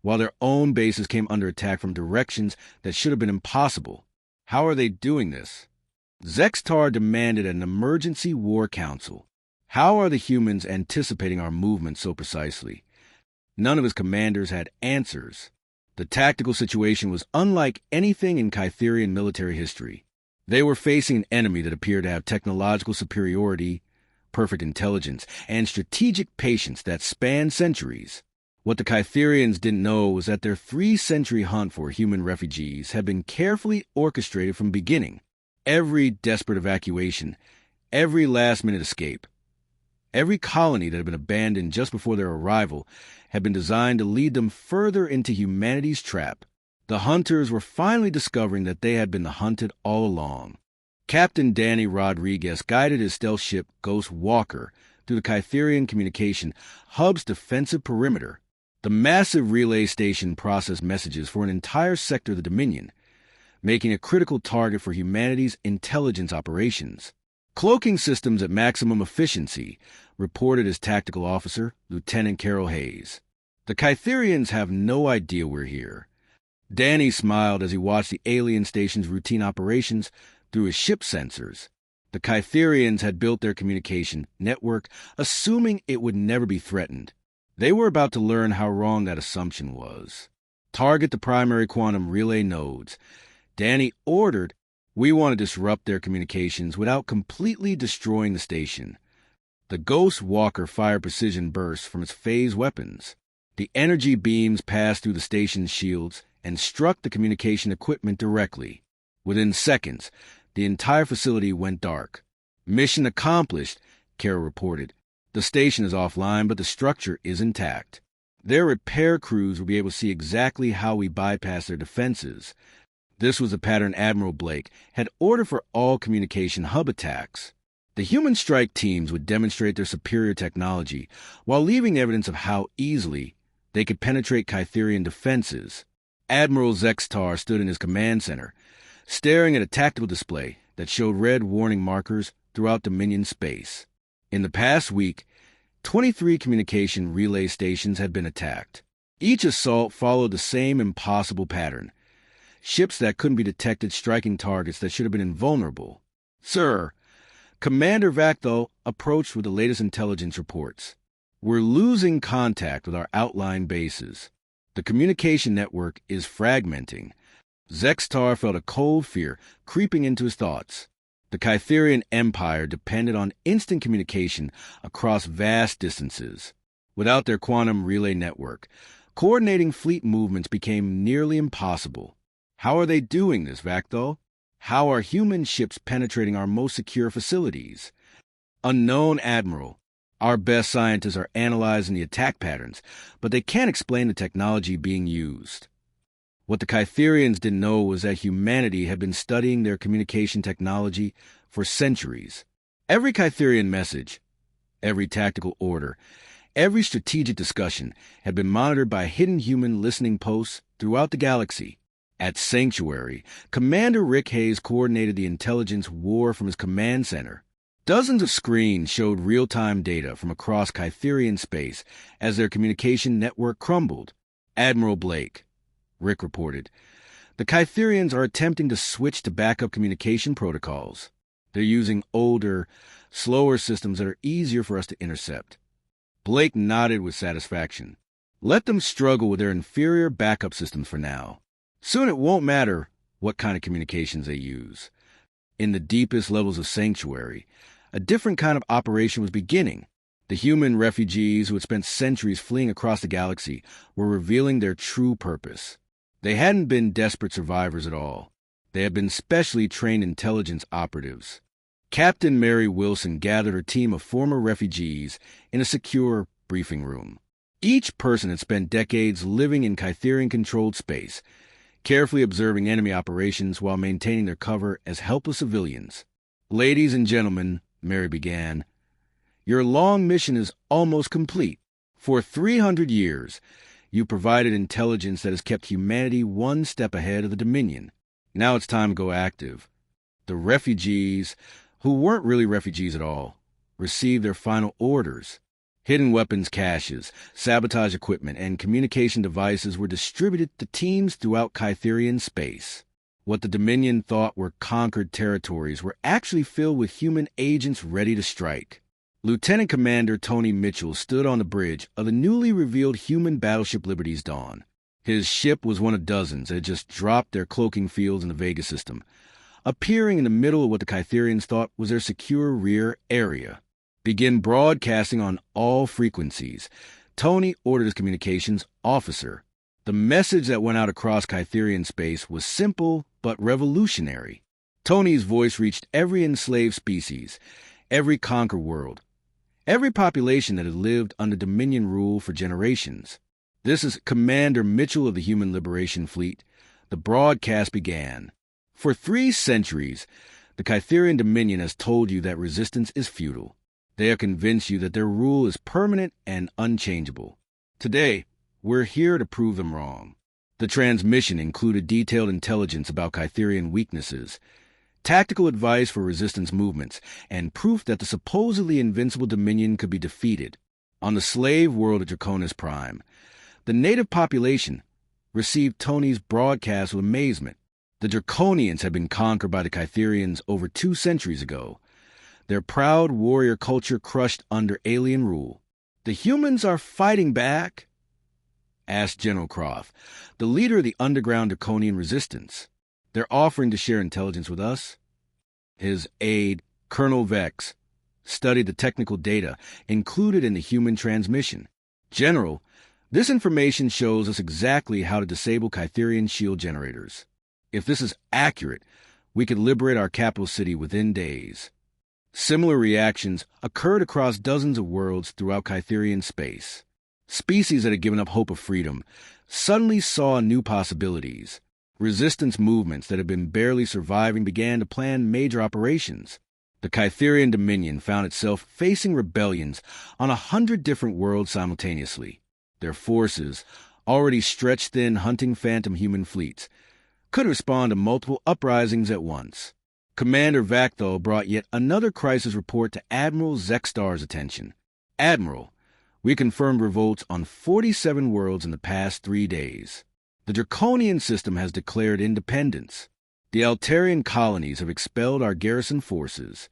while their own bases came under attack from directions that should have been impossible. How are they doing this? Zextar demanded an emergency war council. How are the humans anticipating our movements so precisely? None of his commanders had answers. The tactical situation was unlike anything in Kytherian military history. They were facing an enemy that appeared to have technological superiority, perfect intelligence, and strategic patience that spanned centuries. What the Kytherians didn't know was that their 3-century hunt for human refugees had been carefully orchestrated from the beginning. Every desperate evacuation, every last-minute escape, every colony that had been abandoned just before their arrival had been designed to lead them further into humanity's trap. The hunters were finally discovering that they had been the hunted all along. Captain Danny Rodriguez guided his stealth ship Ghost Walker through the Kytherian communication hub's defensive perimeter. The massive relay station processed messages for an entire sector of the Dominion, making a critical target for humanity's intelligence operations. Cloaking systems at maximum efficiency, reported his tactical officer, Lieutenant Carol Hayes. The Kytherians have no idea we're here. Danny smiled as he watched the alien station's routine operations through his ship sensors. The Kytherians had built their communication network, assuming it would never be threatened. They were about to learn how wrong that assumption was. Target the primary quantum relay nodes. Danny ordered, we want to disrupt their communications without completely destroying the station. The Ghost Walker fired precision bursts from its phase weapons. The energy beams passed through the station's shields and struck the communication equipment directly. Within seconds, the entire facility went dark. Mission accomplished, Carol reported. The station is offline, but the structure is intact. Their repair crews will be able to see exactly how we bypass their defenses. This was a pattern Admiral Blake had ordered for all communication hub attacks. The human strike teams would demonstrate their superior technology while leaving evidence of how easily they could penetrate Kytherian defenses. Admiral Zextar stood in his command center, staring at a tactical display that showed red warning markers throughout Dominion space. In the past week, 23 communication relay stations had been attacked. Each assault followed the same impossible pattern. Ships that couldn't be detected striking targets that should have been invulnerable. Sir, Commander Vacthal approached with the latest intelligence reports. We're losing contact with our outlying bases. The communication network is fragmenting. Zextar felt a cold fear creeping into his thoughts. The Kytherian Empire depended on instant communication across vast distances. Without their quantum relay network, coordinating fleet movements became nearly impossible. How are they doing this, Vakthal? How are human ships penetrating our most secure facilities? Unknown, Admiral. Our best scientists are analyzing the attack patterns, but they can't explain the technology being used. What the Kytherians didn't know was that humanity had been studying their communication technology for centuries. Every Kytherian message, every tactical order, every strategic discussion had been monitored by hidden human listening posts throughout the galaxy. At Sanctuary, Commander Rick Hayes coordinated the intelligence war from his command center. Dozens of screens showed real-time data from across Kytherian space as their communication network crumbled. Admiral Blake, Rick reported, the Kytherians are attempting to switch to backup communication protocols. They're using older, slower systems that are easier for us to intercept. Blake nodded with satisfaction. Let them struggle with their inferior backup systems for now. Soon it won't matter what kind of communications they use. In the deepest levels of Sanctuary, a different kind of operation was beginning. The human refugees who had spent centuries fleeing across the galaxy were revealing their true purpose. They hadn't been desperate survivors at all. They had been specially trained intelligence operatives. Captain Mary Wilson gathered her team of former refugees in a secure briefing room. Each person had spent decades living in Kytherian-controlled space, carefully observing enemy operations while maintaining their cover as helpless civilians. Ladies and gentlemen, Mary began, your long mission is almost complete. For 300 years, you provided intelligence that has kept humanity one step ahead of the Dominion. Now it's time to go active. The refugees, who weren't really refugees at all, received their final orders. Hidden weapons caches, sabotage equipment, and communication devices were distributed to teams throughout Kytherian space. What the Dominion thought were conquered territories were actually filled with human agents ready to strike. Lieutenant Commander Tony Mitchell stood on the bridge of the newly revealed human battleship Liberty's Dawn. His ship was one of dozens that had just dropped their cloaking fields in the Vega system, appearing in the middle of what the Kytherians thought was their secure rear area. Begin broadcasting on all frequencies, Tony ordered his communications officer. The message that went out across Kytherian space was simple but revolutionary. Tony's voice reached every enslaved species, every conquered world, every population that had lived under Dominion rule for generations. This is Commander Mitchell of the Human Liberation Fleet. The broadcast began. For 3 centuries, the Kytherian Dominion has told you that resistance is futile. They have convinced you that their rule is permanent and unchangeable. Today, we're here to prove them wrong. The transmission included detailed intelligence about Kytherian weaknesses, tactical advice for resistance movements, and proof that the supposedly invincible Dominion could be defeated. On the slave world of Draconis Prime, the native population received Tony's broadcast with amazement. The Draconians had been conquered by the Kytherians over 2 centuries ago, their proud warrior culture crushed under alien rule. The humans are fighting back? Asked General Croft, the leader of the underground Draconian resistance. They're offering to share intelligence with us. His aide, Colonel Vex, studied the technical data included in the human transmission. General, this information shows us exactly how to disable Kytherian shield generators. If this is accurate, we could liberate our capital city within days. Similar reactions occurred across dozens of worlds throughout Kytherian space. Species that had given up hope of freedom suddenly saw new possibilities. Resistance movements that had been barely surviving began to plan major operations. The Kytherian Dominion found itself facing rebellions on 100 different worlds simultaneously. Their forces, already stretched thin hunting phantom human fleets, could respond to multiple uprisings at once. Commander Vakthal brought yet another crisis report to Admiral Zextar's attention. Admiral, we confirmed revolts on 47 worlds in the past 3 days. The Draconian system has declared independence. The Altarian colonies have expelled our garrison forces.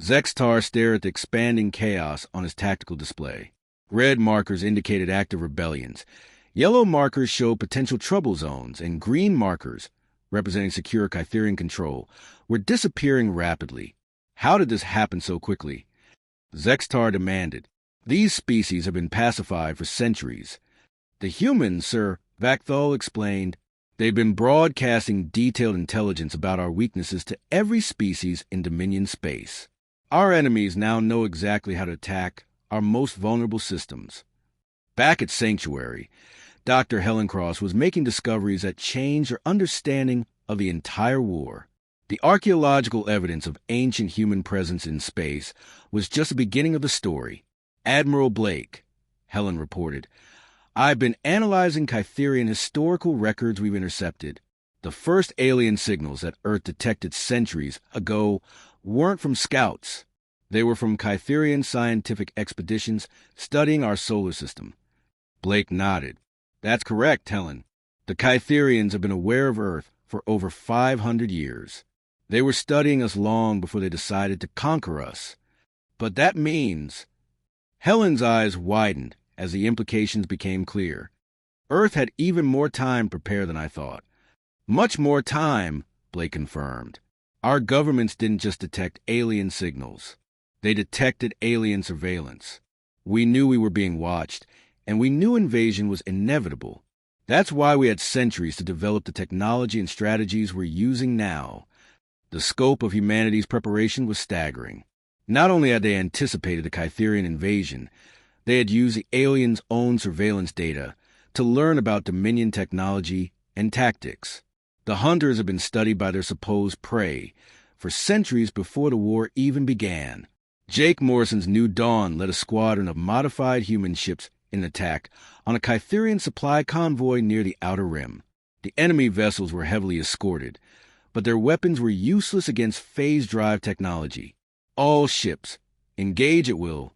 Zextar stared at the expanding chaos on his tactical display. Red markers indicated active rebellions. Yellow markers showed potential trouble zones, and green markers representing secure Kytherian control, were disappearing rapidly. How did this happen so quickly? Zextar demanded. These species have been pacified for centuries. The humans, Sir, Vakthal explained. They've been broadcasting detailed intelligence about our weaknesses to every species in Dominion space. Our enemies now know exactly how to attack our most vulnerable systems. Back at Sanctuary, Dr. Hellencross was making discoveries that changed her understanding of the entire war. The archaeological evidence of ancient human presence in space was just the beginning of the story. Admiral Blake, Helen reported, I've been analyzing Kytherian historical records we've intercepted. The first alien signals that Earth detected centuries ago weren't from scouts. They were from Kytherian scientific expeditions studying our solar system. Blake nodded. That's correct, Helen. The Kytherians have been aware of Earth for over 500 years. They were studying us long before they decided to conquer us. But that means... Helen's eyes widened as the implications became clear. Earth had even more time to prepare than I thought. Much more time, Blake confirmed. Our governments didn't just detect alien signals. They detected alien surveillance. We knew we were being watched, and we knew invasion was inevitable. That's why we had centuries to develop the technology and strategies we're using now. The scope of humanity's preparation was staggering. Not only had they anticipated the Kytherian invasion, they had used the aliens' own surveillance data to learn about Dominion technology and tactics. The hunters had been studied by their supposed prey for centuries before the war even began. Jake Morrison's New Dawn led a squadron of modified human ships in an attack on a Kytherian supply convoy near the Outer Rim. The enemy vessels were heavily escorted, but their weapons were useless against phase drive technology. All ships, engage at will,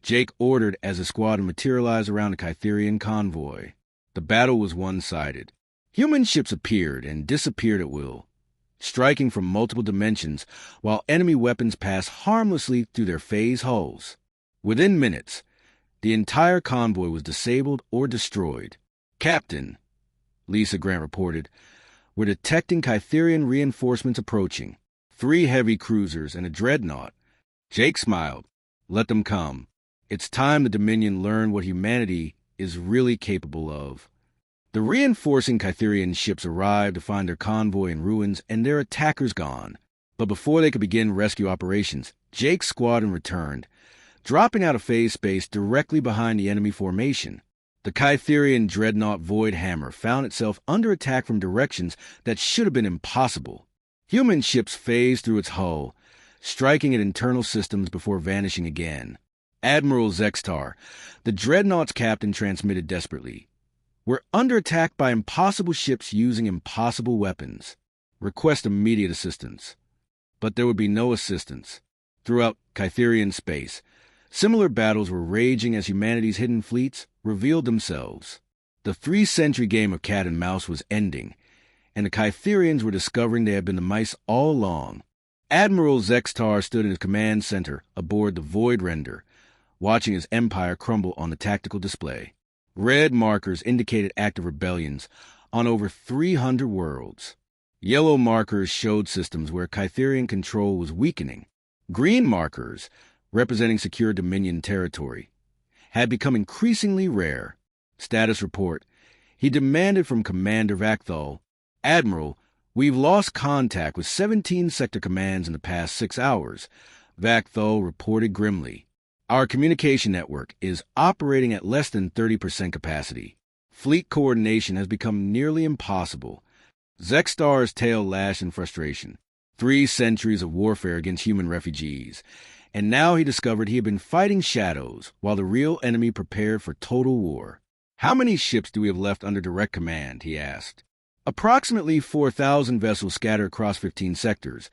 Jake ordered as the squadron materialized around the Kytherian convoy. The battle was one-sided. Human ships appeared and disappeared at will, striking from multiple dimensions while enemy weapons passed harmlessly through their phase hulls. Within minutes, the entire convoy was disabled or destroyed. Captain, Lisa Grant reported, we're detecting Kytherian reinforcements approaching. 3 heavy cruisers and a dreadnought. Jake smiled. Let them come. It's time the Dominion learn what humanity is really capable of. The reinforcing Kytherian ships arrived to find their convoy in ruins and their attackers gone. But before they could begin rescue operations, Jake's squadron returned, dropping out of phase space directly behind the enemy formation. The Kytherian dreadnought Void Hammer found itself under attack from directions that should have been impossible. Human ships phased through its hull, striking at internal systems before vanishing again. Admiral Zextar, the dreadnought's captain, transmitted desperately. We're under attack by impossible ships using impossible weapons. Request immediate assistance. But there would be no assistance. Throughout Kytherian space, similar battles were raging as humanity's hidden fleets revealed themselves. The 3-century game of cat and mouse was ending, and the Kytherians were discovering they had been the mice all along. Admiral Zextar stood in his command center aboard the Void Render, watching his empire crumble on the tactical display. Red markers indicated active rebellions on over 300 worlds. Yellow markers showed systems where Kytherian control was weakening. Green markers, representing secure Dominion territory, had become increasingly rare. Status report. He demanded from Commander Vakthal, Admiral, we've lost contact with 17 sector commands in the past 6 hours. Vakthal reported grimly. Our communication network is operating at less than 30% capacity. Fleet coordination has become nearly impossible. Zextar's tail lashed in frustration. 3 centuries of warfare against human refugees. And now he discovered he had been fighting shadows while the real enemy prepared for total war. How many ships do we have left under direct command? He asked. Approximately 4,000 vessels scattered across 15 sectors,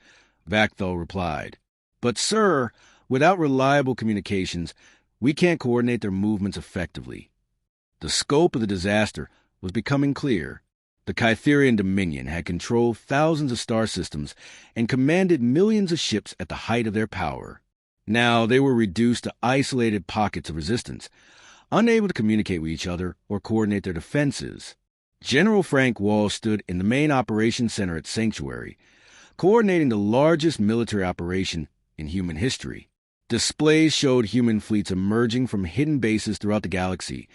Vakthal replied. But, sir, without reliable communications, we can't coordinate their movements effectively. The scope of the disaster was becoming clear. The Kytherian Dominion had controlled thousands of star systems and commanded millions of ships at the height of their power. Now they were reduced to isolated pockets of resistance, unable to communicate with each other or coordinate their defenses. General Frank Wall stood in the main operations center at Sanctuary, coordinating the largest military operation in human history. Displays showed human fleets emerging from hidden bases throughout the galaxy,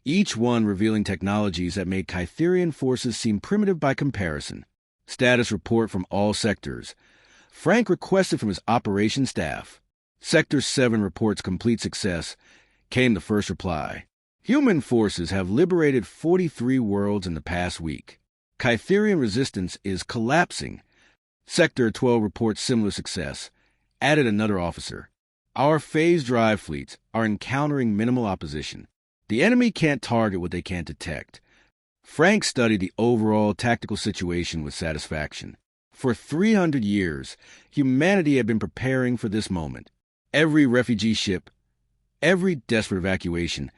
each one revealing technologies that made Kytherian forces seem primitive by comparison. Status report from all sectors. Frank requested from his operations staff. Sector 7 reports complete success, came the first reply. Human forces have liberated 43 worlds in the past week. Kytherian resistance is collapsing. Sector 12 reports similar success, added another officer. Our phase drive fleets are encountering minimal opposition. The enemy can't target what they can't detect. Frank studied the overall tactical situation with satisfaction. For 300 years, humanity had been preparing for this moment. Every refugee ship, every desperate evacuation,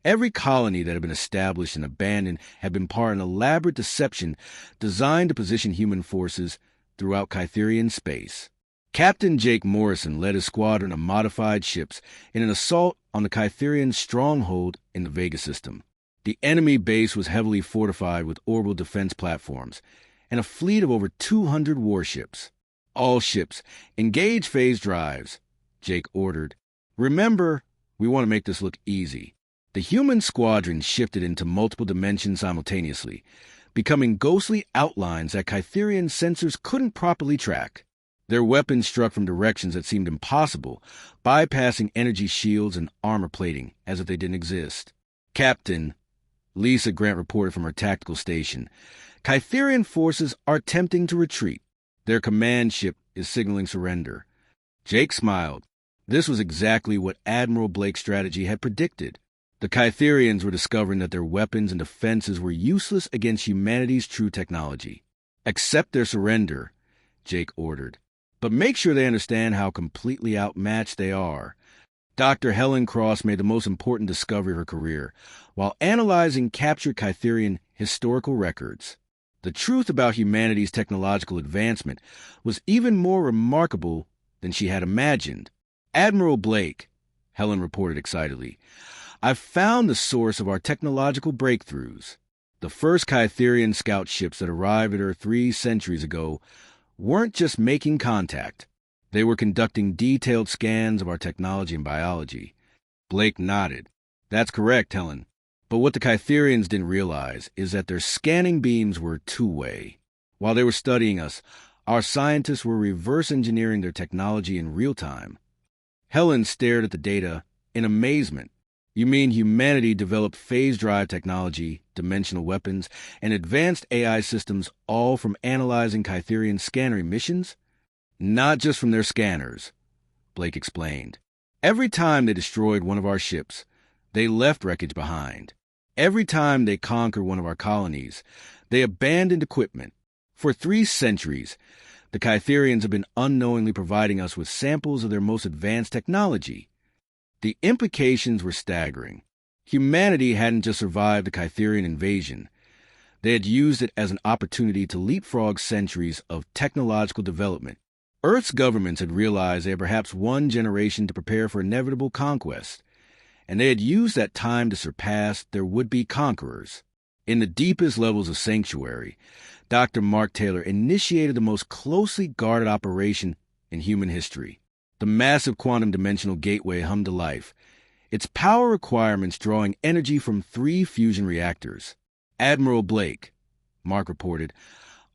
every colony that had been established and abandoned had been part of an elaborate deception designed to position human forces throughout Kytherian space. Captain Jake Morrison led his squadron of modified ships in an assault on the Kytherian stronghold in the Vega system. The enemy base was heavily fortified with orbital defense platforms and a fleet of over 200 warships. All ships, engage phase drives, Jake ordered. Remember, we want to make this look easy. The human squadron shifted into multiple dimensions simultaneously, becoming ghostly outlines that Kytherian sensors couldn't properly track. Their weapons struck from directions that seemed impossible, bypassing energy shields and armor plating as if they didn't exist. Captain, Lisa Grant reported from her tactical station, Kytherian forces are attempting to retreat. Their command ship is signaling surrender. Jake smiled. This was exactly what Admiral Blake's strategy had predicted. The Kytherians were discovering that their weapons and defenses were useless against humanity's true technology. Accept their surrender, Jake ordered. But make sure they understand how completely outmatched they are. Dr. Helen Cross made the most important discovery of her career while analyzing captured Kytherian historical records. The truth about humanity's technological advancement was even more remarkable than she had imagined. Admiral Blake, Helen reported excitedly, I've found the source of our technological breakthroughs. The first Kytherian scout ships that arrived at Earth 3 centuries ago weren't just making contact. They were conducting detailed scans of our technology and biology. Blake nodded. That's correct, Helen. But what the Kytherians didn't realize is that their scanning beams were two-way. While they were studying us, our scientists were reverse engineering their technology in real time. Helen stared at the data in amazement. You mean humanity developed phase drive technology, dimensional weapons, and advanced AI systems all from analyzing Kytherian scanner emissions? Not just from their scanners, Blake explained. Every time they destroyed one of our ships, they left wreckage behind. Every time they conquered one of our colonies, they abandoned equipment. For 3 centuries, the Kytherians have been unknowingly providing us with samples of their most advanced technology. The implications were staggering. Humanity hadn't just survived the Kytherian invasion. They had used it as an opportunity to leapfrog centuries of technological development. Earth's governments had realized they had perhaps one generation to prepare for inevitable conquest, and they had used that time to surpass their would-be conquerors. In the deepest levels of Sanctuary, Dr. Mark Taylor initiated the most closely guarded operation in human history. The massive quantum dimensional gateway hummed to life, its power requirements drawing energy from 3 fusion reactors. Admiral Blake, Mark reported,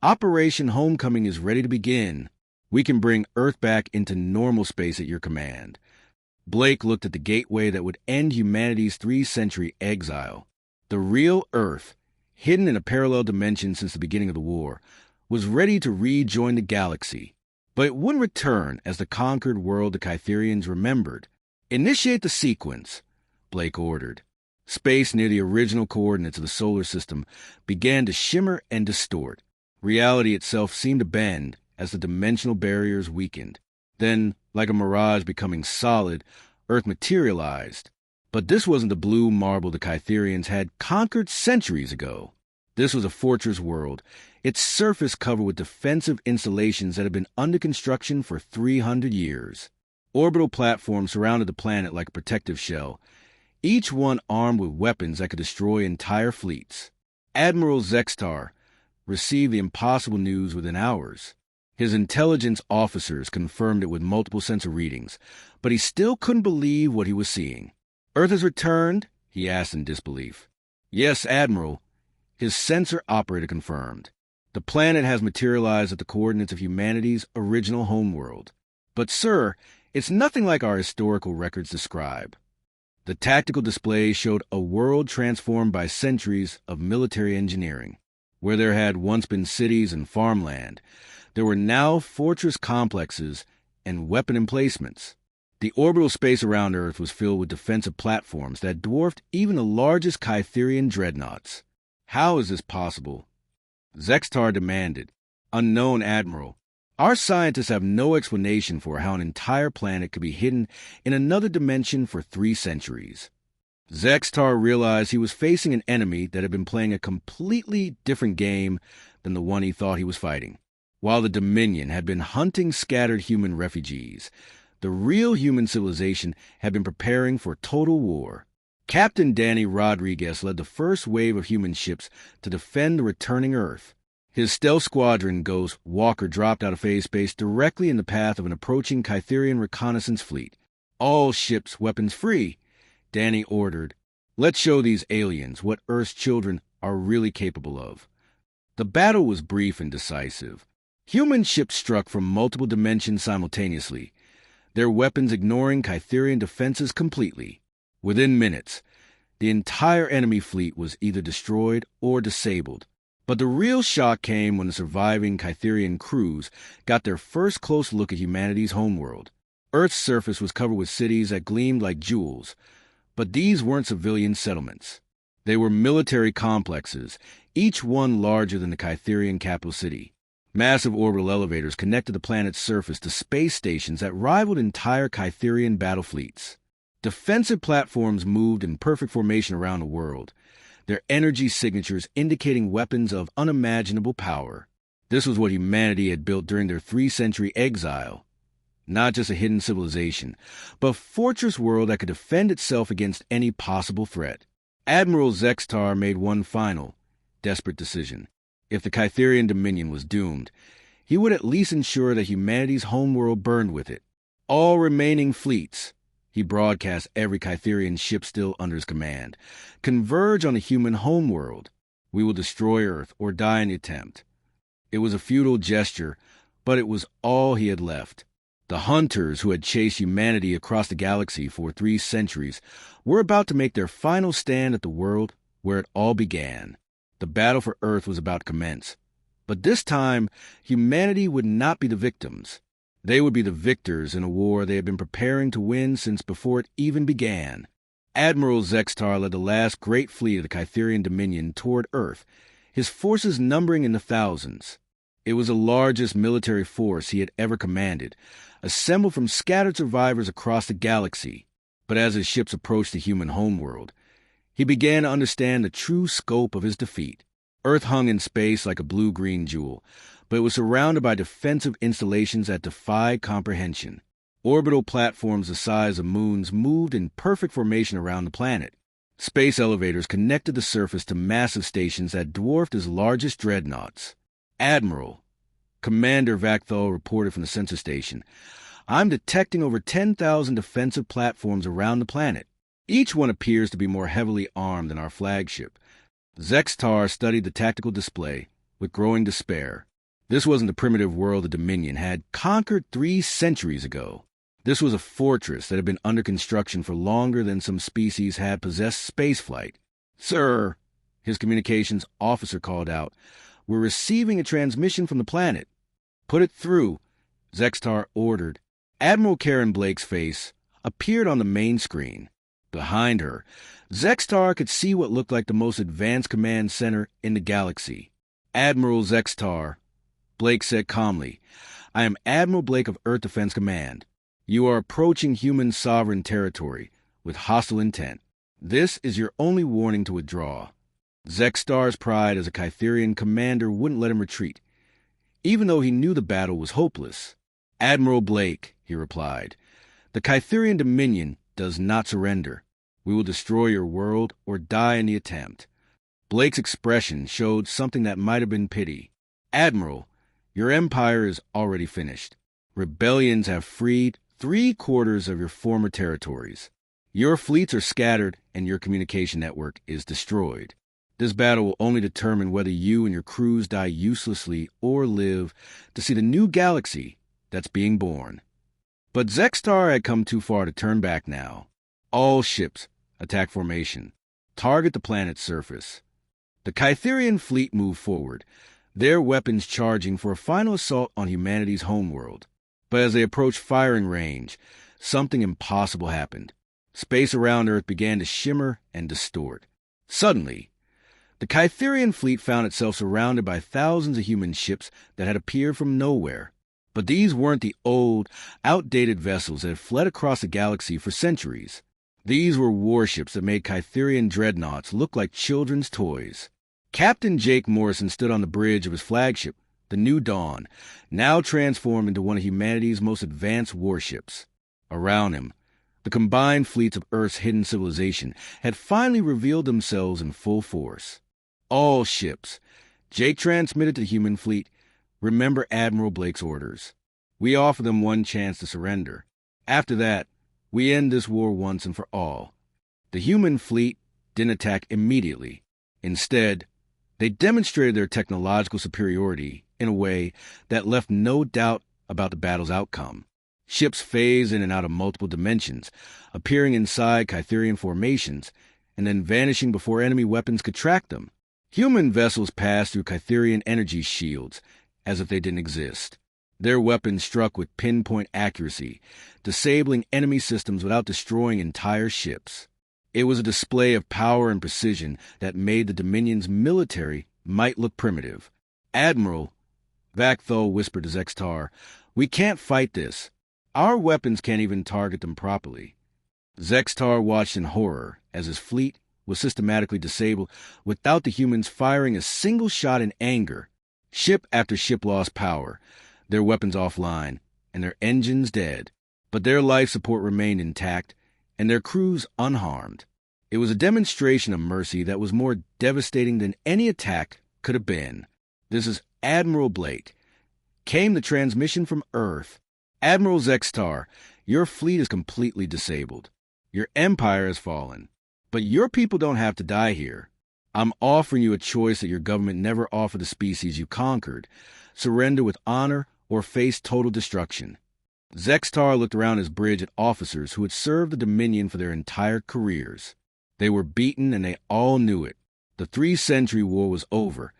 Operation Homecoming is ready to begin. We can bring Earth back into normal space at your command. Blake looked at the gateway that would end humanity's 3-century exile. The real Earth, hidden in a parallel dimension since the beginning of the war, was ready to rejoin the galaxy. But it wouldn't return as the conquered world the Kytherians remembered. Initiate the sequence, Blake ordered. Space near the original coordinates of the solar system began to shimmer and distort. Reality itself seemed to bend as the dimensional barriers weakened. Then, like a mirage becoming solid, Earth materialized. But this wasn't the blue marble the Kytherians had conquered centuries ago. This was a fortress world, its surface covered with defensive installations that had been under construction for 300 years. Orbital platforms surrounded the planet like a protective shell, each one armed with weapons that could destroy entire fleets. Admiral Zextar received the impossible news within hours. His intelligence officers confirmed it with multiple sensor readings, but he still couldn't believe what he was seeing. "Earth has returned?" he asked in disbelief. "Yes, Admiral," his sensor operator confirmed. "The planet has materialized at the coordinates of humanity's original homeworld. But, sir, it's nothing like our historical records describe." The tactical display showed a world transformed by centuries of military engineering. Where there had once been cities and farmland, there were now fortress complexes and weapon emplacements. The orbital space around Earth was filled with defensive platforms that dwarfed even the largest Kytherian dreadnoughts. "How is this possible?" Zextar demanded. "Unknown, Admiral. Our scientists have no explanation for how an entire planet could be hidden in another dimension for 3 centuries. Zextar realized he was facing an enemy that had been playing a completely different game than the one he thought he was fighting. While the Dominion had been hunting scattered human refugees, the real human civilization had been preparing for total war. Captain Danny Rodriguez led the first wave of human ships to defend the returning Earth. His stealth squadron ghost, Walker, dropped out of phase space directly in the path of an approaching Kytherian reconnaissance fleet. "All ships weapons free," Danny ordered. "Let's show these aliens what Earth's children are really capable of." The battle was brief and decisive. Human ships struck from multiple dimensions simultaneously, their weapons ignoring Kytherian defenses completely. Within minutes, the entire enemy fleet was either destroyed or disabled. But the real shock came when the surviving Kytherian crews got their first close look at humanity's homeworld. Earth's surface was covered with cities that gleamed like jewels, but these weren't civilian settlements. They were military complexes, each one larger than the Kytherian capital city. Massive orbital elevators connected the planet's surface to space stations that rivaled entire Kytherian battle fleets. Defensive platforms moved in perfect formation around the world, their energy signatures indicating weapons of unimaginable power. This was what humanity had built during their 3-century exile. Not just a hidden civilization, but a fortress world that could defend itself against any possible threat. Admiral Zextar made one final, desperate decision. If the Kytherian Dominion was doomed, he would at least ensure that humanity's homeworld burned with it. "All remaining fleets," he broadcast every Kytherian ship still under his command, "converge on the human homeworld. We will destroy Earth or die in the attempt." It was a futile gesture, but it was all he had left. The hunters who had chased humanity across the galaxy for 3 centuries were about to make their final stand at the world where it all began. The battle for Earth was about to commence. But this time, humanity would not be the victims. They would be the victors in a war they had been preparing to win since before it even began. Admiral Zextar led the last great fleet of the Kytherian Dominion toward Earth, his forces numbering in the thousands. It was the largest military force he had ever commanded, assembled from scattered survivors across the galaxy. But as his ships approached the human homeworld, he began to understand the true scope of his defeat. Earth hung in space like a blue-green jewel, but it was surrounded by defensive installations that defied comprehension. Orbital platforms the size of moons moved in perfect formation around the planet. Space elevators connected the surface to massive stations that dwarfed his largest dreadnoughts. "Admiral," Commander Vakthal reported from the sensor station, "I'm detecting over 10,000 defensive platforms around the planet. Each one appears to be more heavily armed than our flagship." Zextar studied the tactical display with growing despair. This wasn't the primitive world the Dominion had conquered 3 centuries ago. This was a fortress that had been under construction for longer than some species had possessed spaceflight. "Sir," his communications officer called out, "we're receiving a transmission from the planet." "Put it through," Zextar ordered. Admiral Karen Blake's face appeared on the main screen. Behind her, Zextar could see what looked like the most advanced command center in the galaxy. "Admiral Zextar," Blake said calmly, "I am Admiral Blake of Earth Defense Command. You are approaching human sovereign territory with hostile intent. This is your only warning to withdraw." Zextar's pride as a Kytherian commander wouldn't let him retreat, even though he knew the battle was hopeless. "Admiral Blake," he replied, "the Kytherian Dominion does not surrender. We will destroy your world or die in the attempt." Blake's expression showed something that might have been pity. "Admiral, your empire is already finished. Rebellions have freed 3/4 of your former territories. Your fleets are scattered and your communication network is destroyed. This battle will only determine whether you and your crews die uselessly or live to see the new galaxy that's being born." But Zextar had come too far to turn back now. "All ships, attack formation. Target the planet's surface." The Kytherian fleet moved forward, their weapons charging for a final assault on humanity's homeworld. But as they approached firing range, something impossible happened. Space around Earth began to shimmer and distort. Suddenly, the Kytherian fleet found itself surrounded by thousands of human ships that had appeared from nowhere. But these weren't the old, outdated vessels that had fled across the galaxy for centuries. These were warships that made Kytherian dreadnoughts look like children's toys. Captain Jake Morrison stood on the bridge of his flagship, the New Dawn, now transformed into one of humanity's most advanced warships. Around him, the combined fleets of Earth's hidden civilization had finally revealed themselves in full force. "All ships," Jake transmitted to the human fleet, "remember Admiral Blake's orders. We offer them one chance to surrender. After that, we end this war once and for all." The human fleet didn't attack immediately. Instead, they demonstrated their technological superiority in a way that left no doubt about the battle's outcome. Ships phased in and out of multiple dimensions, appearing inside Kytherian formations, and then vanishing before enemy weapons could track them. Human vessels passed through Kytherian energy shields, as if they didn't exist. Their weapons struck with pinpoint accuracy, disabling enemy systems without destroying entire ships. It was a display of power and precision that made the Dominion's military might look primitive. "Admiral," Vakthol whispered to Zextar, "we can't fight this. Our weapons can't even target them properly." Zextar watched in horror as his fleet was systematically disabled without the humans firing a single shot in anger. Ship after ship lost power, their weapons offline, and their engines dead. But their life support remained intact, and their crews unharmed. It was a demonstration of mercy that was more devastating than any attack could have been. "This is Admiral Blake. Came the transmission from Earth. Admiral Zextar, your fleet is completely disabled. Your empire has fallen. But your people don't have to die here. I'm offering you a choice that your government never offered the species you conquered. Surrender with honor or face total destruction." Zextar looked around his bridge at officers who had served the Dominion for their entire careers. They were beaten and they all knew it. The 3-century war was over,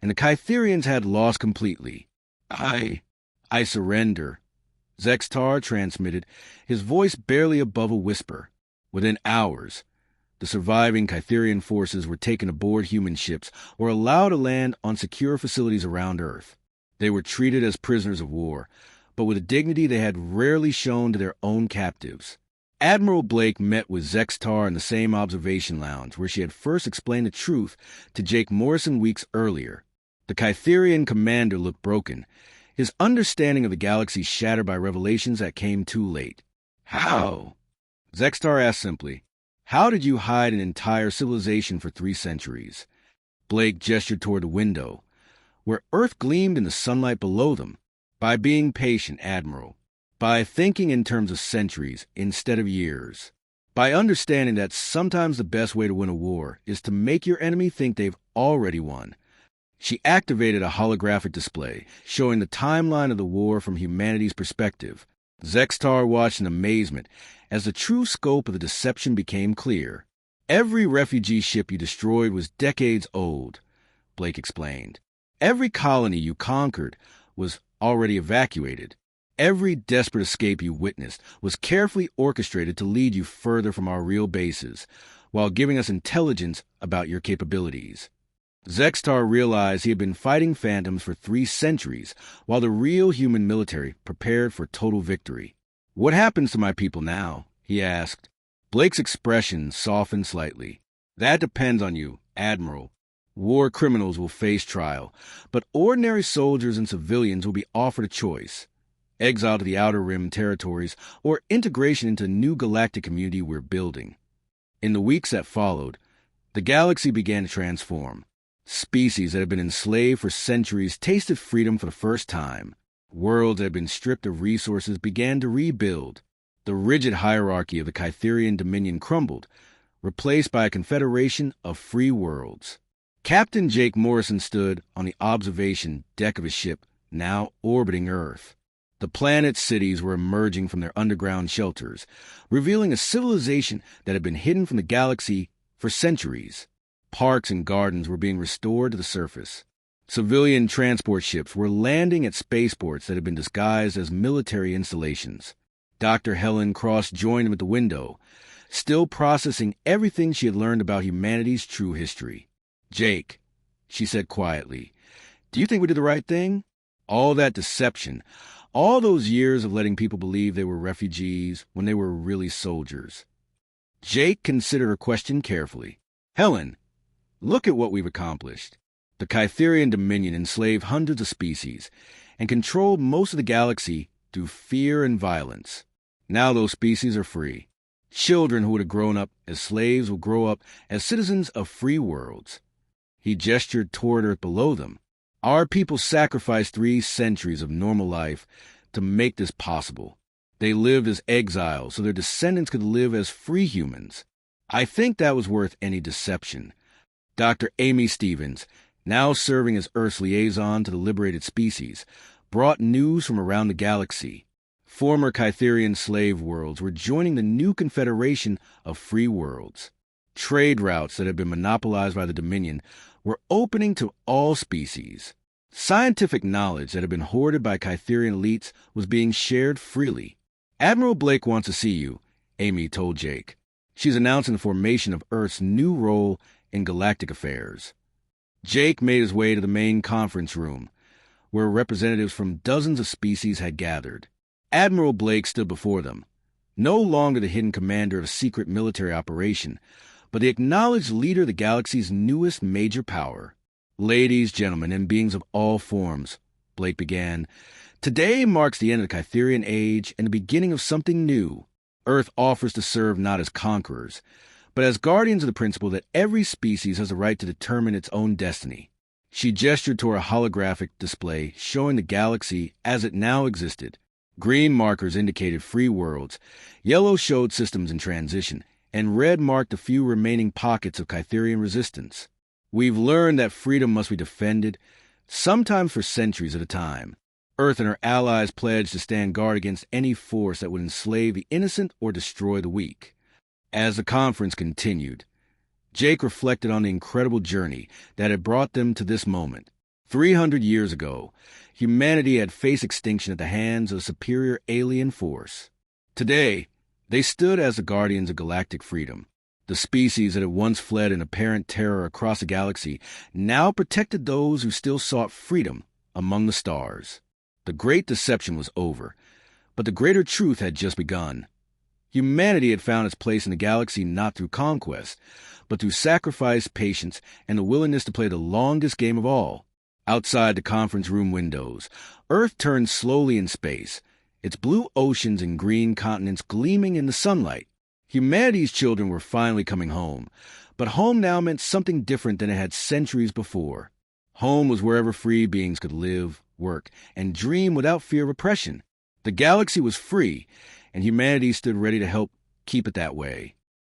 and the Kytherians had lost completely. I surrender," Zextar transmitted, his voice barely above a whisper. Within hours, the surviving Kytherian forces were taken aboard human ships or allowed to land on secure facilities around Earth. They were treated as prisoners of war, but with a dignity they had rarely shown to their own captives. Admiral Blake met with Zextar in the same observation lounge where she had first explained the truth to Jake Morrison weeks earlier. The Kytherian commander looked broken, his understanding of the galaxy shattered by revelations that came too late. "How?" Zextar asked simply. "How did you hide an entire civilization for 3 centuries? Blake gestured toward the window, where Earth gleamed in the sunlight below them. "By being patient, Admiral. By thinking in terms of centuries instead of years. By understanding that sometimes the best way to win a war is to make your enemy think they've already won." She activated a holographic display, showing the timeline of the war from humanity's perspective. Zextar watched in amazement as the true scope of the deception became clear. "Every refugee ship you destroyed was decades old," Blake explained. "Every colony you conquered was already evacuated. Every desperate escape you witnessed was carefully orchestrated to lead you further from our real bases, while giving us intelligence about your capabilities." Zextar realized he had been fighting phantoms for 3 centuries, while the real human military prepared for total victory. "What happens to my people now?" he asked. Blake's expression softened slightly. "That depends on you, Admiral. War criminals will face trial, but ordinary soldiers and civilians will be offered a choice: exile to the Outer Rim territories or integration into a new galactic community we're building." In the weeks that followed, the galaxy began to transform. Species that had been enslaved for centuries tasted freedom for the first time. Worlds that had been stripped of resources began to rebuild. The rigid hierarchy of the Kytherian dominion crumbled, replaced by a confederation of free worlds. Captain Jake Morrison stood on the observation deck of his ship, now orbiting Earth. The planet's cities were emerging from their underground shelters, revealing a civilization that had been hidden from the galaxy for centuries. Parks and gardens were being restored to the surface. Civilian transport ships were landing at spaceports that had been disguised as military installations. Dr. Helen Cross joined him at the window, still processing everything she had learned about humanity's true history. "Jake," she said quietly, "do you think we did the right thing? All that deception, all those years of letting people believe they were refugees when they were really soldiers." Jake considered her question carefully. "Helen, look at what we've accomplished. The Kytherian Dominion enslaved hundreds of species and controlled most of the galaxy through fear and violence. Now those species are free. Children who would have grown up as slaves will grow up as citizens of free worlds." He gestured toward Earth below them. "Our people sacrificed 3 centuries of normal life to make this possible. They lived as exiles so their descendants could live as free humans. I think that was worth any deception." Dr. Amy Stevens, now serving as Earth's liaison to the liberated species, brought news from around the galaxy. Former Kytherian slave worlds were joining the new confederation of free worlds. Trade routes that had been monopolized by the Dominion were opening to all species. Scientific knowledge that had been hoarded by Kytherian elites was being shared freely. "Admiral Blake wants to see you," Amy told Jake. "She's announcing the formation of Earth's new role in galactic affairs." Jake made his way to the main conference room, where representatives from dozens of species had gathered. Admiral Blake stood before them, no longer the hidden commander of a secret military operation, but the acknowledged leader of the galaxy's newest major power. "Ladies, gentlemen, and beings of all forms," Blake began, "today marks the end of the Kytherian Age and the beginning of something new. Earth offers to serve not as conquerors, but as guardians of the principle that every species has the right to determine its own destiny." She gestured toward a holographic display showing the galaxy as it now existed. Green markers indicated free worlds, yellow showed systems in transition, and red marked a few remaining pockets of Kytherian resistance. "We've learned that freedom must be defended, sometimes for centuries at a time. Earth and her allies pledged to stand guard against any force that would enslave the innocent or destroy the weak." As the conference continued, Jake reflected on the incredible journey that had brought them to this moment. 300 years ago, humanity had faced extinction at the hands of a superior alien force. Today, they stood as the guardians of galactic freedom. The species that had once fled in apparent terror across the galaxy now protected those who still sought freedom among the stars. The great deception was over, but the greater truth had just begun. Humanity had found its place in the galaxy not through conquest, but through sacrifice, patience, and the willingness to play the longest game of all. Outside the conference room windows, Earth turned slowly in space, its blue oceans and green continents gleaming in the sunlight. Humanity's children were finally coming home, but home now meant something different than it had centuries before. Home was wherever free beings could live, work, and dream without fear of oppression. The galaxy was free, and humanity stood ready to help keep it that way.